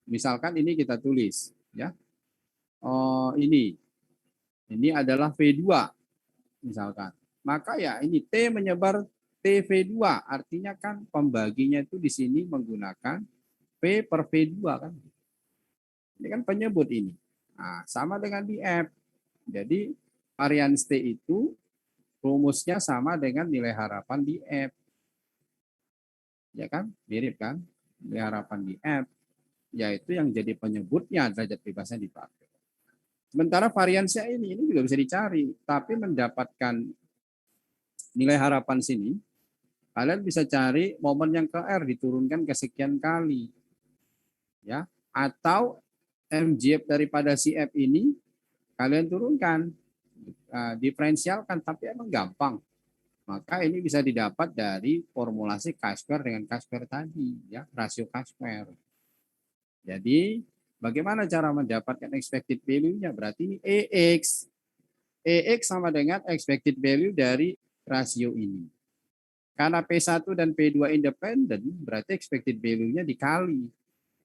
misalkan ini kita tulis. Ya. Ini adalah V2 misalkan. Maka ya ini T menyebar TV2, artinya kan pembaginya itu di sini menggunakan P per V2 kan. Ini kan penyebut ini. Nah, sama dengan di F. Jadi varians T itu rumusnya sama dengan nilai harapan di F. Ya kan? Mirip kan? Nilai harapan di F, yaitu yang jadi penyebutnya derajat bebasnya dipakai. Sementara variansnya ini juga bisa dicari, tapi mendapatkan nilai harapan sini, kalian bisa cari momen yang ke R diturunkan ke sekian kali. Ya, atau MGF daripada si F ini kalian turunkan, diferensialkan, tapi emang gampang. Maka ini bisa didapat dari formulasi chi-square dengan chi-square tadi, ya, rasio chi-square. Jadi bagaimana cara mendapatkan expected value-nya? Berarti ini EX. EX sama dengan expected value dari rasio ini. Karena P1 dan P2 independen, berarti expected value-nya dikali.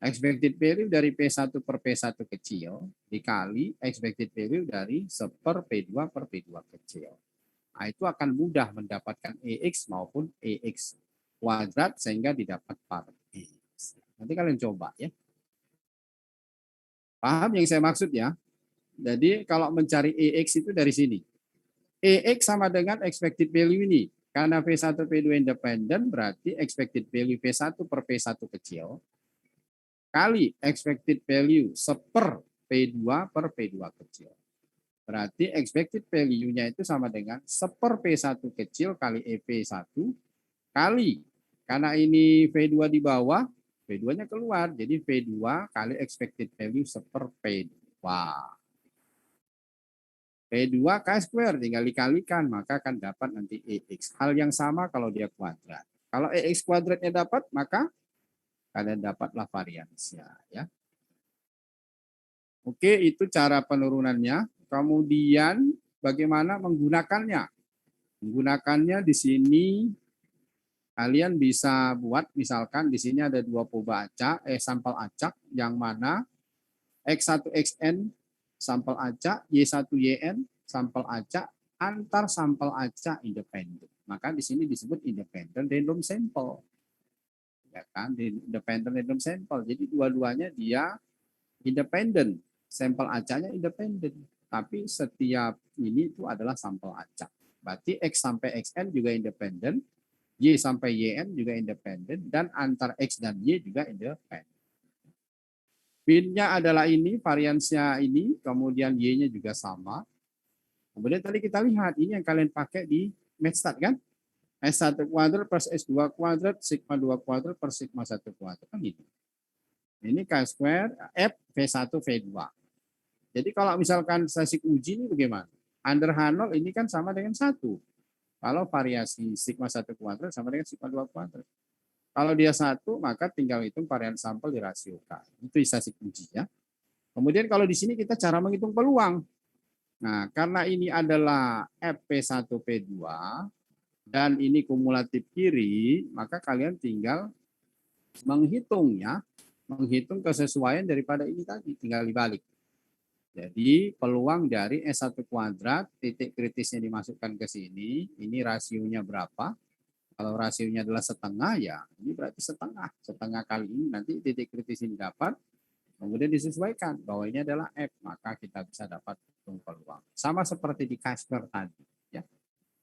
Expected value dari P1 per P1 kecil dikali expected value dari 1 per P2 per P2 kecil. Nah, itu akan mudah mendapatkan EX maupun EX kuadrat sehingga didapat par EX. Nanti kalian coba ya. Paham yang saya maksud ya? Jadi kalau mencari EX itu dari sini. EX sama dengan expected value ini. Karena P1, P2 independen berarti expected value P1 per P1 kecil kali expected value 1 per P2 per P2 kecil. Berarti expected value-nya itu sama dengan 1 per P1 kecil kali EP1 kali, karena ini V2 di bawah, V2-nya keluar, jadi V2 kali expected value 1 per P2. P2 chi-square tinggal dikalikan, maka akan dapat nanti EX. Hal yang sama kalau dia kuadrat. Kalau EX kuadratnya dapat, maka kalian dapatlah variansnya. Ya. Oke, itu cara penurunannya. Kemudian bagaimana menggunakannya? Menggunakannya di sini kalian bisa buat, misalkan di sini ada 2 sampel acak yang mana X1XN sampel acak, Y1YN sampel acak, antar sampel acak independen. Maka di sini disebut independent random sample. Ya kan, independent random sample. Jadi dua-duanya dia independen. Sampel acaknya independen. Tapi setiap ini itu adalah sampel acak. Berarti X sampai XN juga independen, Y sampai YN juga independen, dan antar X dan Y juga independen. Bin-nya adalah ini, variansnya ini, kemudian Y-nya juga sama. Kemudian tadi kita lihat, ini yang kalian pakai di MathStat kan? S1 kuadrat plus S2 kuadrat, sigma 2 kuadrat per sigma 1 kuadrat. Kan gitu. Ini chi-square F V1 V2. Jadi kalau misalkan statistik uji ini bagaimana? Under H0 ini kan sama dengan 1. Kalau variasi sigma 1 kuadrat sama dengan sigma 2 kuadrat. Kalau dia 1, maka tinggal hitung varian sampel di rasio K. Itu statistik uji ya. Kemudian kalau di sini kita cara menghitung peluang. Nah, karena ini adalah FP1P2 dan ini kumulatif kiri, maka kalian tinggal menghitungnya menghitung kesesuaian daripada ini tadi, tinggal dibalik. Jadi peluang dari S1 kuadrat, titik kritisnya dimasukkan ke sini, ini rasionya berapa? Kalau rasionya adalah setengah, ya ini berarti setengah. Setengah kali ini nanti titik kritis ini dapat, kemudian disesuaikan bahwa ini adalah F, maka kita bisa dapat hitung peluang. Sama seperti di K-square tadi. Ya.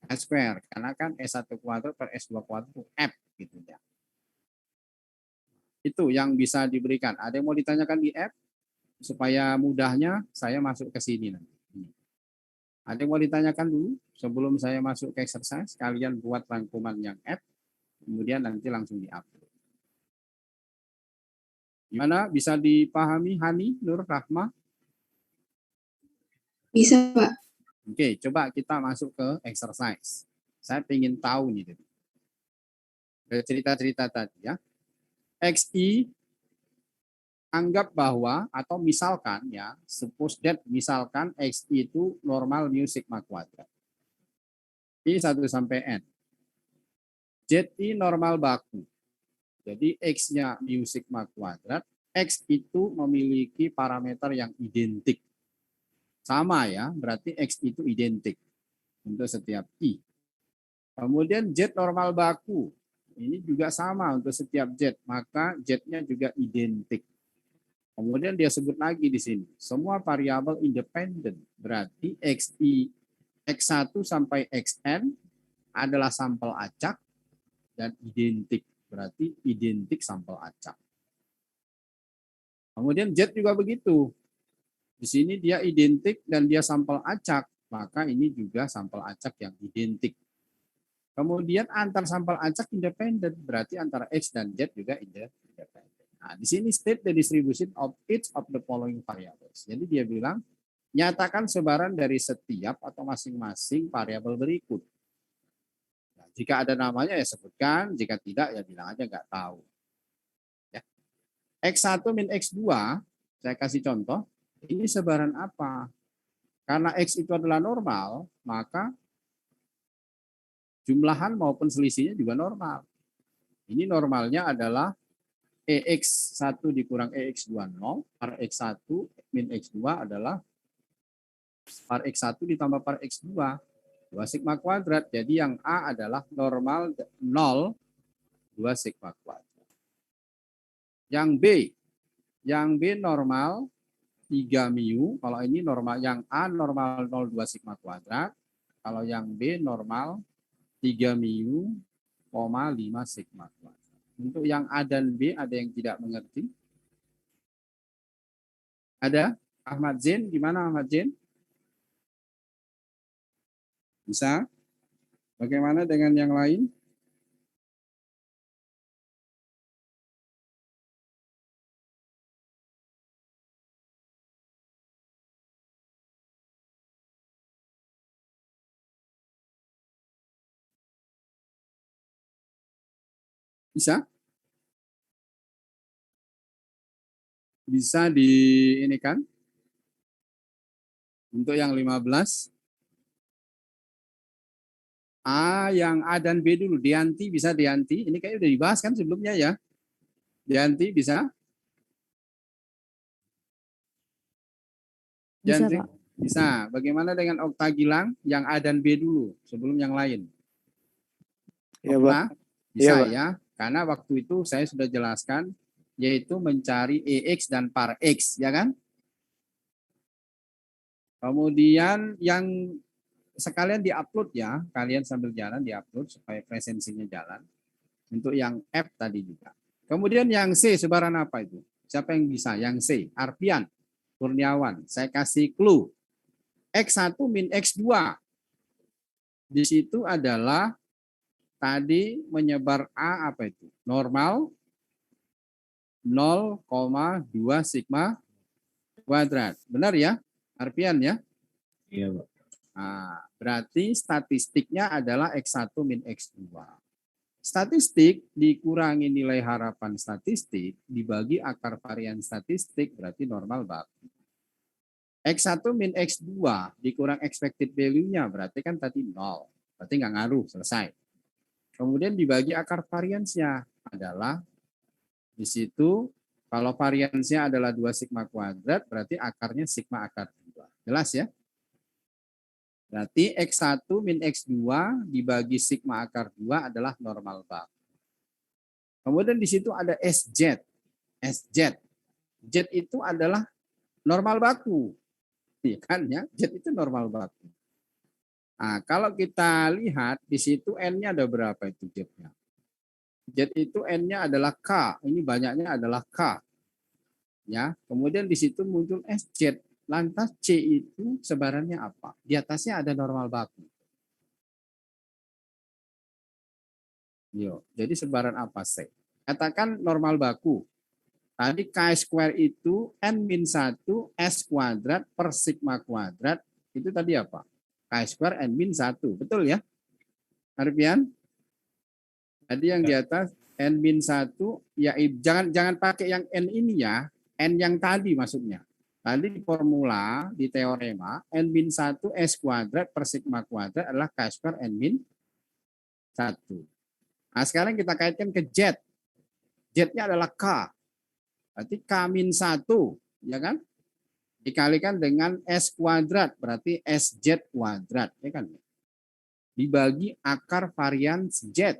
K-square, karena kan S1 kuadrat per S2 kuadrat itu F. Gitu ya. Itu yang bisa diberikan. Ada yang mau ditanyakan di F? Supaya mudahnya saya masuk ke sini nanti. Ada yang mau ditanyakan dulu sebelum saya masuk ke exercise? Kalian buat rangkuman yang F, kemudian nanti langsung di-upload. Gimana? Bisa dipahami Hani, Nur, Rahma? Bisa, Pak. Oke, coba kita masuk ke exercise. Saya ingin tahu nih. Cerita-cerita tadi ya. XI anggap bahwa atau misalkan ya, suppose that misalkan X itu normal mu sigma kuadrat. I 1 sampai N. ZI normal baku. Jadi X-nya mu sigma kuadrat, X itu memiliki parameter yang identik. Sama ya, berarti X itu identik untuk setiap I. Kemudian Z normal baku. Ini juga sama untuk setiap Z, maka Z-nya juga identik. Kemudian dia sebut lagi di sini, semua variabel independen. Berarti XI, X1 sampai XN adalah sampel acak dan identik. Berarti identik sampel acak. Kemudian Z juga begitu. Di sini dia identik dan dia sampel acak, maka ini juga sampel acak yang identik. Kemudian antar sampel acak independen, berarti antara X dan Z juga independen. Nah, di sini state the distribution of each of the following variables. Jadi dia bilang, nyatakan sebaran dari setiap atau masing-masing variabel berikut. Nah, jika ada namanya ya sebutkan, jika tidak ya bilang aja nggak tahu. Ya. X1 min X2, saya kasih contoh, ini sebaran apa? Karena X itu adalah normal, maka jumlahan maupun selisihnya juga normal. Ini normalnya adalah EX1 dikurang EX2 0, par X1 min X2 adalah par X1 ditambah par X2, 2 sigma kuadrat. Jadi yang A adalah normal 0, 2 sigma kuadrat. Yang B normal 3 mu, kalau ini normal, yang A normal 0, 2 sigma kuadrat, kalau yang B normal 3 mu, 5 sigma kuadrat. Untuk yang A dan B ada yang tidak mengerti? Ada? Ahmad Zain, gimana Ahmad Zain? Bisa? Bagaimana dengan yang lain? Bisa? Bisa di ini kan? Untuk yang 15. Yang A dan B dulu. Dianti, bisa Dianti. Ini kayaknya udah dibahas kan sebelumnya ya. Dianti bisa? Bisa, Dianti? Pak. Bisa. Bagaimana dengan Okta Gilang? Yang A dan B dulu sebelum yang lain. Ya, Okta? Pak. Bisa Iya, Pak. ya. Karena waktu itu saya sudah jelaskan yaitu mencari EX dan par X, ya kan? Kemudian yang sekalian diupload ya, kalian sambil jalan diupload supaya presensinya jalan. Untuk yang F tadi juga. Kemudian yang C sebaran apa itu? Siapa yang bisa? Yang C, Arpian, Kurniawan. Saya kasih clue. X1 min X2. Di situ adalah tadi menyebar A apa itu? Normal 0,2 sigma kuadrat. Benar ya? Arpian ya? Iya, Pak. Nah, berarti statistiknya adalah X1 min X2. Statistik dikurangi nilai harapan statistik dibagi akar varian statistik berarti normal baku. X1 min X2 dikurang expected value-nya berarti kan tadi 0. Berarti nggak ngaruh, selesai. Kemudian dibagi akar variansnya adalah di situ Kalau variansnya adalah 2 sigma kuadrat, berarti akarnya sigma akar 2. Jelas ya? Berarti X1 min X2 dibagi sigma akar 2 adalah normal baku. Kemudian di situ ada SZ. SZ. Z itu adalah normal baku. Iya kan ya? Z itu normal baku. Nah, kalau kita lihat di situ N-nya ada berapa itu Z-nya? Z itu N-nya adalah K. Ini banyaknya adalah K. Ya, kemudian di situ muncul SZ. Lantas C itu sebarannya apa? Di atasnya ada normal baku. Yo, jadi sebaran apa C? Katakan normal baku. Tadi K square itu N-1 S kuadrat per sigma kuadrat. Itu tadi apa? K square N-1. Betul ya? Arpian? Tadi yang di atas N-1, ya jangan pakai yang N ini ya. N yang tadi maksudnya. Tadi di formula, di teorema, N-1 S kuadrat per sigma kuadrat adalah K square N-1. Nah, sekarang kita kaitkan ke Z. Z-nya adalah K. Berarti K-1, ya kan? Dikalikan dengan S kuadrat, berarti SZ kuadrat, ya kan? Dibagi akar varians Z.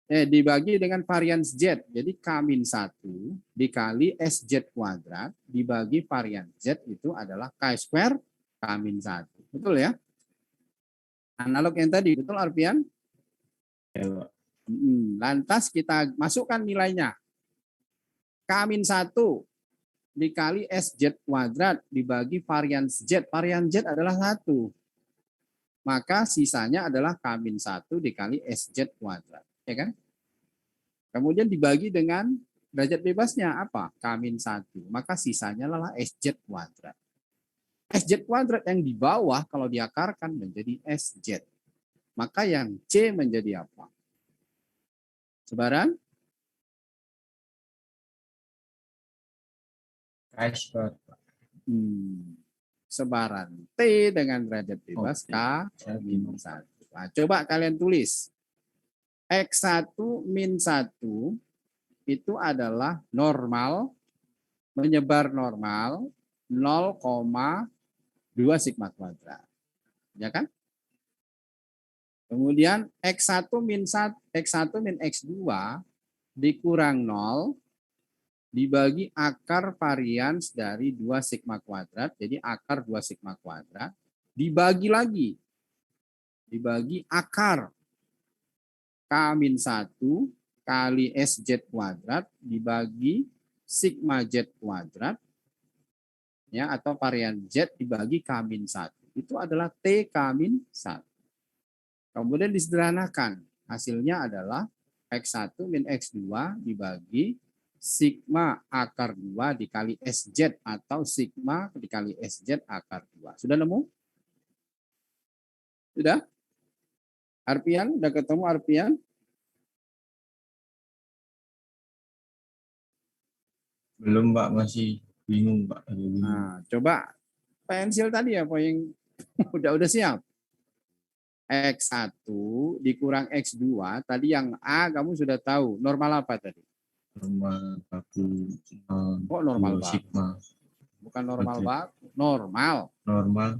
Dibagi dengan varians Z. Jadi K-1 dikali SZ kuadrat dibagi varian Z itu adalah K square K-1. Betul ya? Analog yang tadi, betul Arpian? Ya, Pak. Lantas kita masukkan nilainya. K-1 dikali SZ kuadrat dibagi varians Z. Varian Z adalah 1. Maka sisanya adalah K-1 dikali SZ kuadrat. Ya kan? Kemudian dibagi dengan derajat bebasnya apa? K-1. Maka sisanya adalah SZ kuadrat. SZ kuadrat yang di bawah kalau diakarkan menjadi SZ. Maka yang C menjadi apa? Sebaran? Sebaran T dengan derajat bebas K-1. Nah, coba kalian tulis. X1 min 1 itu adalah normal, menyebar normal 0,2 sigma kuadrat. Ya kan? Kemudian X1 min X2 dikurang 0 dibagi akar varians dari 2 sigma kuadrat. Jadi akar 2 sigma kuadrat dibagi lagi. Dibagi akar K-1 kali SZ kuadrat dibagi sigma Z kuadrat ya, atau varian Z dibagi K-1. Itu adalah T K-1. Kemudian disederhanakan. Hasilnya adalah X1 min X2 dibagi sigma akar 2 dikali SZ atau sigma dikali SZ akar 2. Sudah nemu? Sudah? Arpian, udah ketemu Arpian? Belum Pak, masih bingung Pak. Nah, coba pensil tadi ya, yang udah siap. X1 dikurang X2, tadi yang A kamu sudah tahu. Normal apa tadi? Normal baku. Kok normal baku? Sigma. Bukan normal Kuadrat. baku, normal. Normal.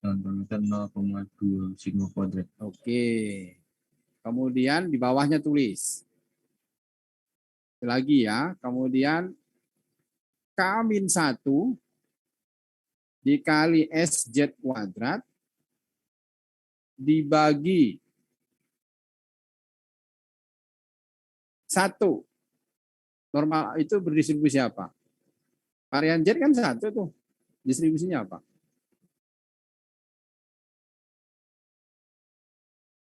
Dan pengertian 0,2 sigma kuadrat. Oke. Kemudian di bawahnya tulis. Lagi ya, kemudian K-1 dikali SZ kuadrat dibagi 1. Normal itu berdistribusi apa? Varian Z kan 1 tuh. Distribusinya apa?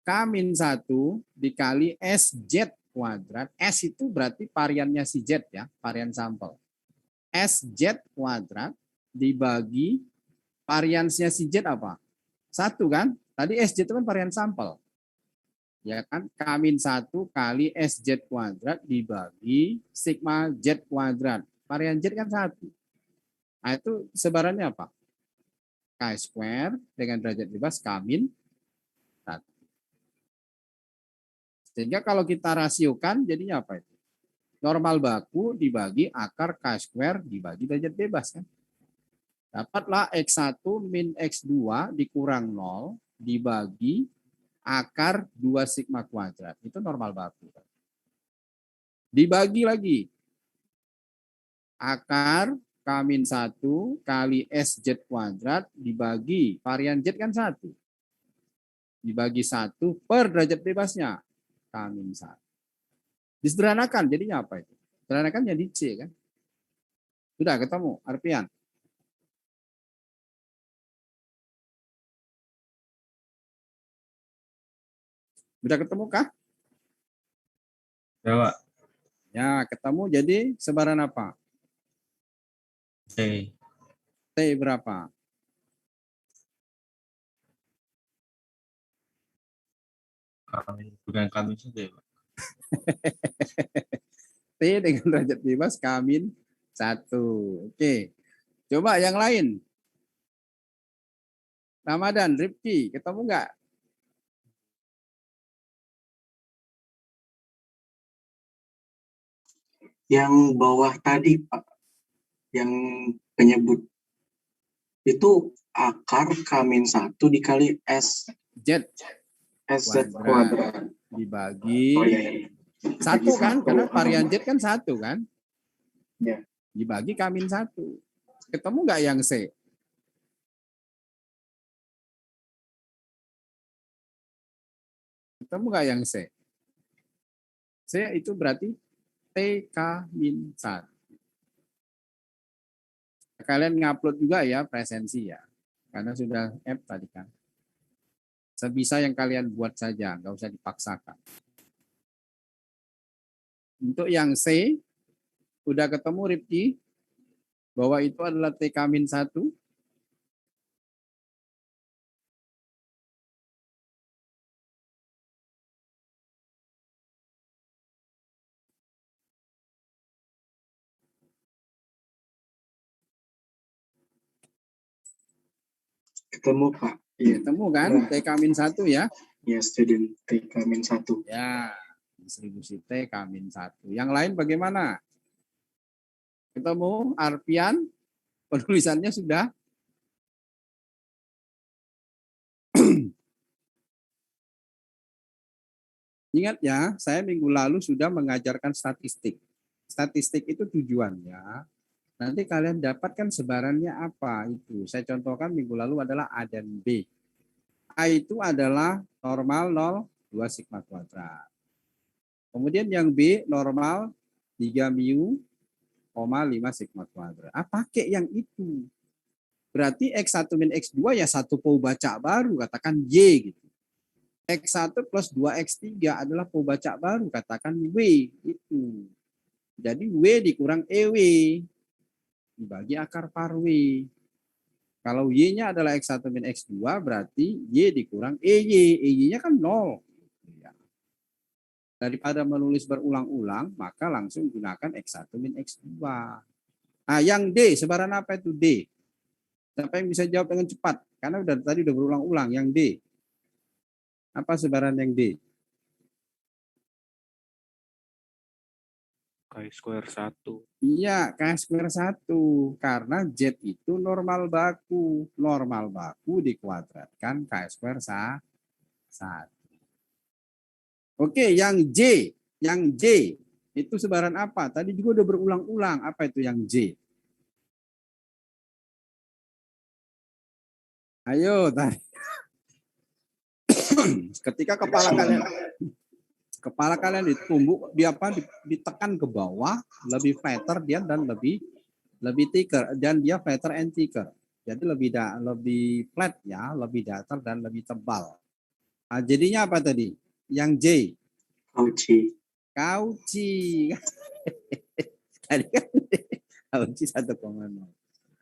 K-1 dikali SZ kuadrat. S itu berarti variannya si Z ya, varian sampel. SZ kuadrat dibagi variansnya si Z apa? 1 kan? Tadi SZ itu kan varian sampel. Ya kan? K-1 kali SZ kuadrat dibagi sigma Z kuadrat. Varian Z kan 1. Nah, itu sebarannya apa? K square dengan derajat bebas K-1. Sehingga kalau kita rasiokan jadinya apa itu? Normal baku dibagi akar K² dibagi derajat bebas kan. Dapatlah X1 min X2 dikurang 0 dibagi akar 2 sigma kuadrat. Itu normal baku. Dibagi lagi. Akar K-1 kali SZ kuadrat dibagi varian Z kan 1. Dibagi 1 per derajat bebasnya. K-1. Disederhanakan jadinya apa itu? Sederhanakan jadi C kan. Sudah ketemu Arpian. Sudah ketemu kah? Ya, Pak. Ya, ketemu jadi sebaran apa? T. T berapa? Bukan kami saja, Pak. T dengan derajat bebas K-1. Oke. Coba yang lain. Ramadan, Rifki, ketemu nggak? Yang bawah tadi, Pak, yang penyebut itu akar K-1 dikali SZ kuadrat dibagi Oh, iya. 1 kan, karena varian Z kan 1 kan? Ya. Dibagi K-1. Ketemu nggak yang C? Ketemu nggak yang C? C itu berarti TK-1. Kalian ngupload juga ya presensi ya. Karena sudah F tadi kan. Sebisa yang kalian buat saja, nggak usah dipaksakan. Untuk yang C, udah ketemu Rifki, bahwa itu adalah TK-1. Ketemu, Pak. Iya. Ketemu kan, Nah. TK-1 ya? Ya, student TK-1. Ya, distribusi TK-1. Yang lain bagaimana? Ketemu Arpian, penulisannya sudah? Ingat ya, saya minggu lalu sudah mengajarkan statistik. Statistik itu tujuannya, nanti kalian dapatkan sebarannya apa itu. Saya contohkan minggu lalu adalah A dan B. A itu adalah normal 0, 2 sigma kuadrat. Kemudian yang B normal 3 mu, 5 sigma kuadrat. Pakai yang itu. Berarti X1 min X2 ya satu pembaca baru, katakan Y gitu. X1 plus 2X3 adalah pembaca baru, katakan W. Itu. Jadi W dikurang EW. Dibagi akar par W. Kalau Y-nya adalah X1 min X2, berarti Y dikurang EY. EY-nya kan 0. Daripada menulis berulang-ulang, maka langsung gunakan X1 min X2. Nah, yang D, sebaran apa itu D? Siapa yang bisa jawab dengan cepat? Karena tadi udah berulang-ulang. Yang D. Apa sebaran yang D? K² 1. Iya, K² 1. Karena Z itu normal baku. Normal baku dikuadratkan K² 1. Oke, yang J. Yang J itu sebaran apa? Tadi juga udah berulang-ulang. Apa itu yang J? Ayo, tadi. Ketika kepala kalian ditumbuk, ditekan ke bawah, lebih flatter dia dan lebih thicker, dan dia flatter and thicker. Jadi lebih flat ya, lebih datar dan lebih tebal. Nah, jadinya apa tadi? Yang J. Kauci. Tadi kan kauci 1,0.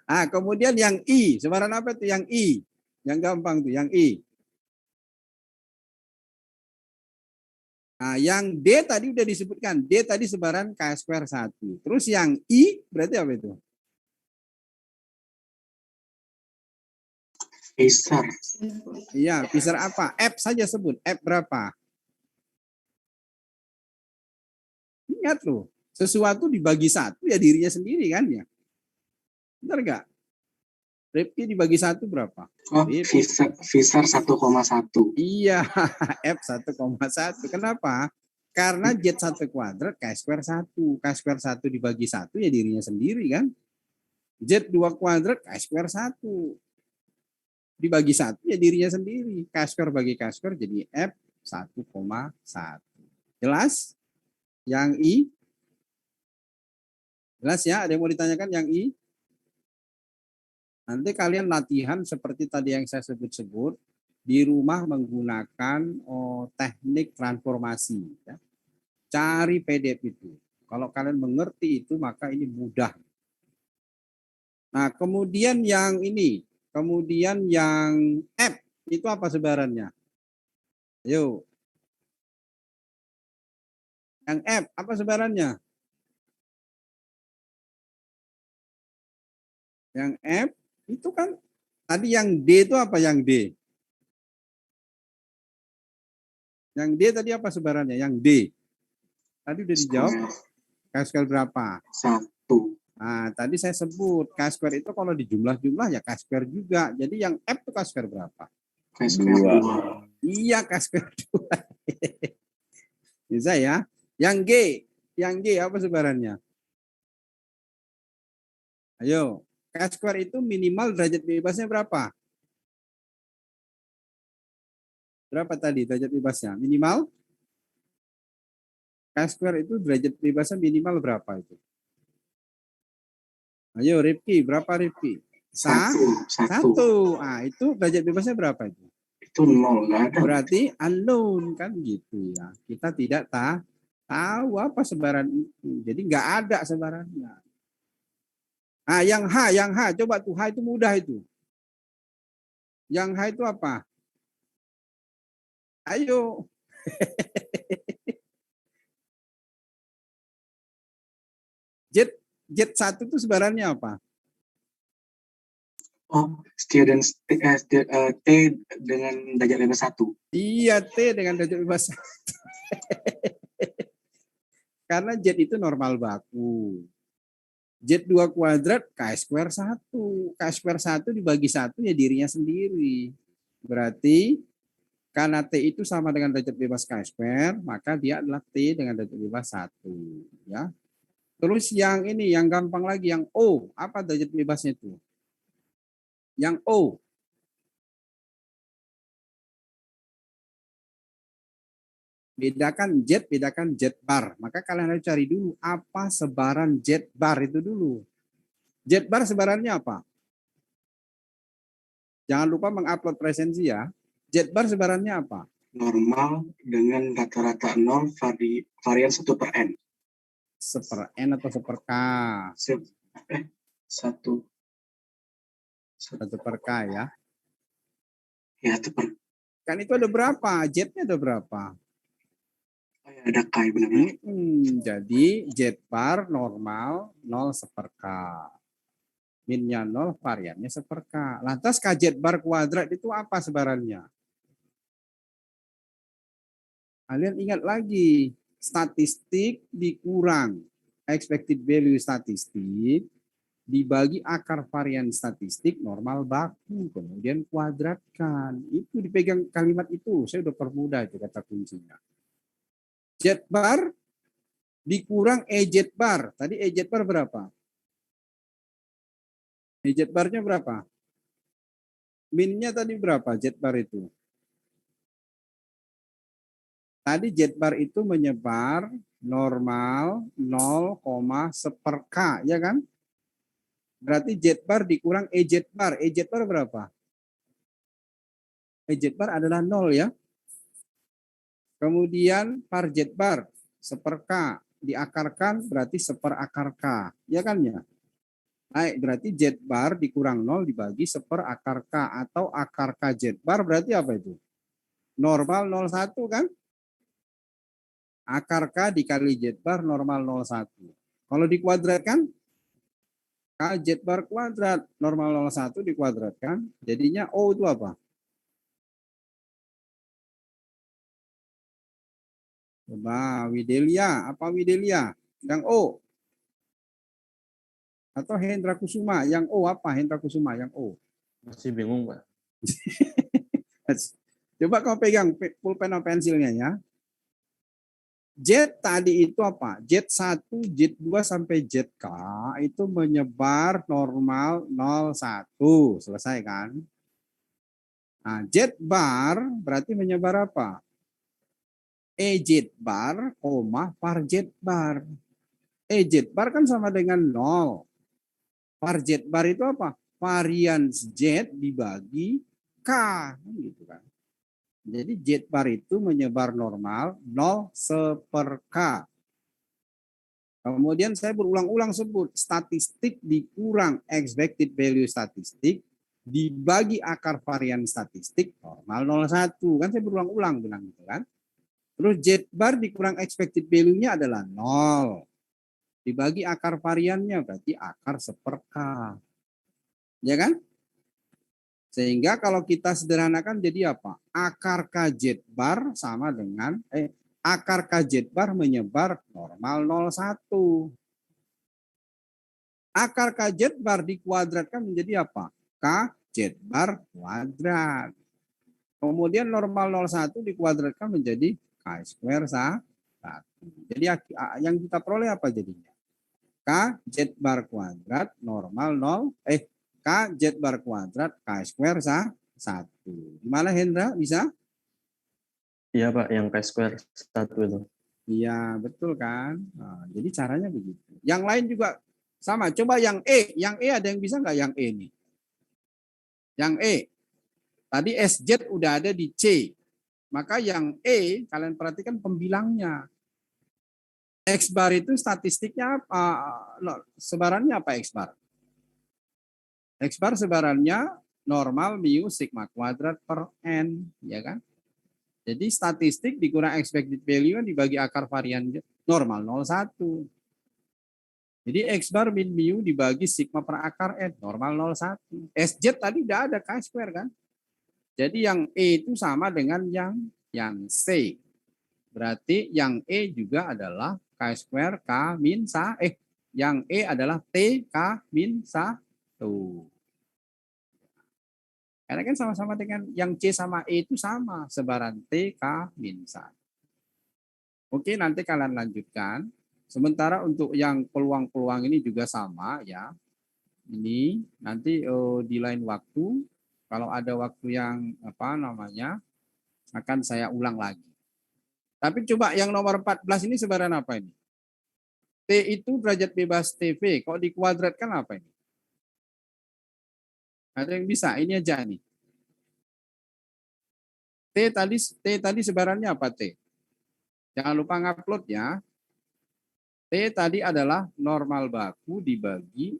Ah, kemudian yang I, sebaran apa itu yang I? Yang gampang tuh, yang I. Nah, yang D tadi udah disebutkan. D tadi sebaran K² 1. Terus yang I berarti apa itu? Pisar. Iya, pisar apa? F saja sebut. F berapa? Ingat loh. Sesuatu dibagi satu ya dirinya sendiri kan ya. Benar nggak? Rifki dibagi satu berapa? Oh, Rifki. Visar 1,1. Iya, F 1,1. Kenapa? Karena Z1 kuadrat K square 1. K square 1 dibagi 1 ya dirinya sendiri kan. Z2 kuadrat K square 1. Dibagi 1 ya dirinya sendiri. K square bagi K square jadi F 1,1. Jelas? Yang I? Jelas ya? Ada yang mau ditanyakan yang I? Nanti kalian latihan seperti tadi yang saya sebut-sebut di rumah menggunakan teknik transformasi. Ya. Cari PDF itu. Kalau kalian mengerti itu maka ini mudah. Nah kemudian yang ini, kemudian yang F itu apa sebarannya? Ayo. Yang F apa sebarannya? Yang F itu kan tadi yang D itu apa yang D? Yang D tadi apa sebarannya? Yang D. Tadi udah dijawab. K square berapa? 1. Nah, tadi saya sebut K square itu kalau dijumlah-jumlah ya K square juga. Jadi yang F itu K square berapa? K square 2. Iya, K square 2. Bisa ya. Yang G apa sebarannya? Ayo, K square itu minimal derajat bebasnya berapa? Berapa tadi derajat bebasnya? Minimal? K square itu derajat bebasnya minimal berapa itu? Ayo Rifki, berapa Rifki? 1. Satu. Ah, itu derajat bebasnya berapa itu? Itu 0, nggak ada. Berarti unknown kan gitu ya. Kita tidak tahu apa sebaran itu. Jadi nggak ada sebarannya. Ah, yang H, coba tuh H itu mudah itu. Yang H itu apa? Ayo. Z1 itu sebarannya apa? Oh, T dengan derajat bebas 1. Iya, T dengan derajat bebas 1. Karena Z itu normal baku. Z2 kuadrat K square 1. K square 1 dibagi 1 ya dirinya sendiri. Berarti karena T itu sama dengan derajat bebas K square, maka dia adalah T dengan derajat bebas 1. Ya. Terus yang ini, yang gampang lagi, yang O. Apa derajat bebasnya itu? Yang O. Bedakan Z bar. Maka kalian harus cari dulu apa sebaran Z bar itu dulu. Z bar sebarannya apa? Jangan lupa mengupload presensi ya. Z bar sebarannya apa? Normal dengan rata-rata 0 varian 1/n. 1/n atau 1/k? 1 1/k ya. Ya, 1/k. Kan itu ada berapa? Z-nya ada berapa? Oh, ya, ada K benar-benar. Jadi Z bar normal 0 1/k. Minnya 0, variannya 1/k. Lantas KZ bar kuadrat itu apa sebarannya? Kalian ingat lagi, statistik dikurang expected value statistik dibagi akar varian statistik normal baku, kemudian kuadratkan. Itu dipegang kalimat itu, saya udah permudah itu kata kuncinya. Z bar dikurang EZ bar. Tadi EZ bar berapa? EZ barnya berapa? Minnya tadi berapa Z bar itu? Tadi Z bar itu menyebar normal 0,1/k, ya kan? Berarti Z bar dikurang EZ bar. EZ bar berapa? EZ bar adalah 0 ya. Kemudian par Z bar 1/k diakarkan berarti 1/akar K, ya kan ya? Baik, berarti Z bar dikurang 0 dibagi 1/akar K atau akar K Z bar berarti apa itu? Normal 0,1 kan? Akar K dikali Z bar normal 0,1. Kalau dikuadratkan, K Z bar kuadrat normal 0,1 dikuadratkan, jadinya O itu apa? Coba Widelia, apa Widelia? Yang O. Atau Hendra Kusuma, yang O apa? Hendra Kusuma, yang O. Masih bingung, Pak. Coba kau pegang pulpen atau pensilnya ya. Jet tadi itu apa? Jet 1, jet 2 sampai jet K itu menyebar normal 0,1. Selesai kan? Nah, jet bar berarti menyebar apa? E jet bar, par jet bar. E jet bar kan sama dengan 0. Par jet bar itu apa? Varians jet dibagi K. Gitu kan. Jadi jet bar itu menyebar normal 0/K. Kemudian saya berulang-ulang sebut statistik dikurang expected value statistik dibagi akar varian statistik normal 0,1. Kan saya berulang-ulang bilang gitu kan. Terus jet bar dikurang expected value-nya adalah 0. Dibagi akar variannya berarti akar 1/K. Ya kan? Sehingga kalau kita sederhanakan jadi apa? Akar K jet bar sama dengan akar K jet bar menyebar normal 0,1. Akar K jet bar dikuadratkan menjadi apa? K jet bar kuadrat. Kemudian normal 0,1 dikuadratkan menjadi K square 1. Jadi yang kita peroleh apa jadinya? K jet bar kuadrat normal 0, K jet bar kuadrat K square 1. Gimana Hendra? Bisa? Iya, Pak, yang K square 1 itu. Iya, betul kan? Nah, jadi caranya begitu. Yang lain juga sama. Coba yang E. Yang E ada yang bisa nggak yang E nih? Yang E. Tadi SZ udah ada di C. Maka yang E, kalian perhatikan pembilangnya. X bar itu statistiknya sebarannya apa X bar? X bar sebarannya normal mu sigma kuadrat per N, ya kan? Jadi statistik dikurang expected value dibagi akar varian normal 0,1. Jadi X bar min mu dibagi sigma per akar N, normal 0,1. SZ tadi udah ada K square kan? Jadi yang E itu sama dengan yang C. Berarti yang E juga adalah K square K min yang E adalah T K min 1. Karena kan sama-sama dengan yang C sama E itu sama, sebaran T K min 1. Oke, nanti kalian lanjutkan. Sementara untuk yang peluang-peluang ini juga sama ya. Ini nanti di lain waktu, kalau ada waktu yang akan saya ulang lagi. Tapi coba yang nomor 14 ini sebaran apa ini? T itu derajat bebas TV. Kok dikuadratkan apa ini? Ada yang bisa? Ini aja nih. T tadi sebarannya apa T? Jangan lupa ngupload ya. T tadi adalah normal baku dibagi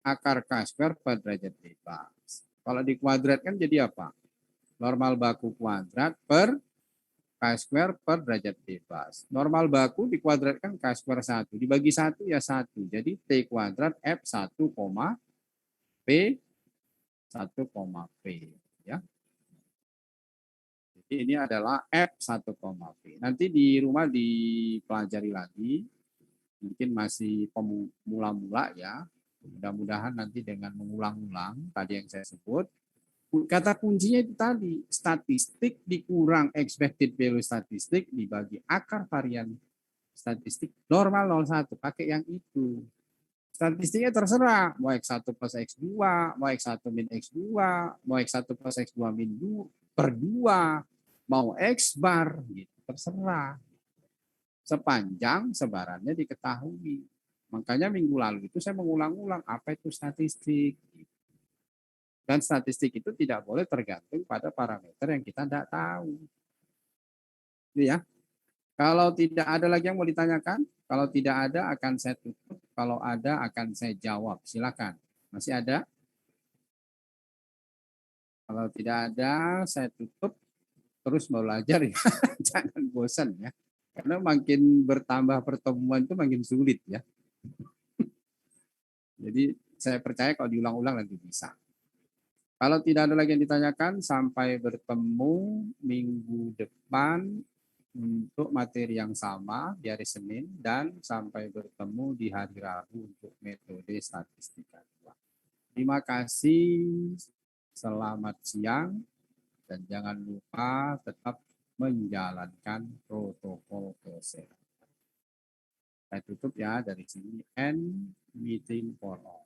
akar K square per derajat bebas. Kalau dikuadratkan jadi apa? Normal baku kuadrat per K square per derajat bebas. Normal baku dikuadratkan K square 1. Dibagi 1 ya 1. Jadi T kuadrat F1, P 1, P. Ya. Jadi ini adalah F1, P. Nanti di rumah dipelajari lagi. Mungkin masih pemula-mula ya. Mudah-mudahan nanti dengan mengulang-ulang tadi yang saya sebut. Kata kuncinya itu tadi, statistik dikurang expected value statistik dibagi akar varian statistik normal 0,1. Pakai yang itu. Statistiknya terserah, mau X1 plus X2, mau X1 min X2, mau X1 plus X2 min 2 per 2, mau X bar, gitu. Terserah. Sepanjang sebarannya diketahui. Makanya minggu lalu itu saya mengulang-ulang apa itu statistik. Dan statistik itu tidak boleh tergantung pada parameter yang kita tidak tahu. Itu ya. Kalau tidak ada lagi yang mau ditanyakan, kalau tidak ada akan saya tutup, kalau ada akan saya jawab. Silakan. Masih ada? Kalau tidak ada, saya tutup. Terus belajar ya. Jangan bosan ya. Karena makin bertambah pertemuan itu makin sulit ya. Jadi saya percaya kalau diulang-ulang nanti bisa. Kalau tidak ada lagi yang ditanyakan, sampai bertemu minggu depan untuk materi yang sama di hari Senin dan sampai bertemu di hari Rabu untuk metode statistika 2. Terima kasih, selamat siang, dan jangan lupa tetap menjalankan protokol kesehatan. Saya tutup ya dari sini, end meeting for all.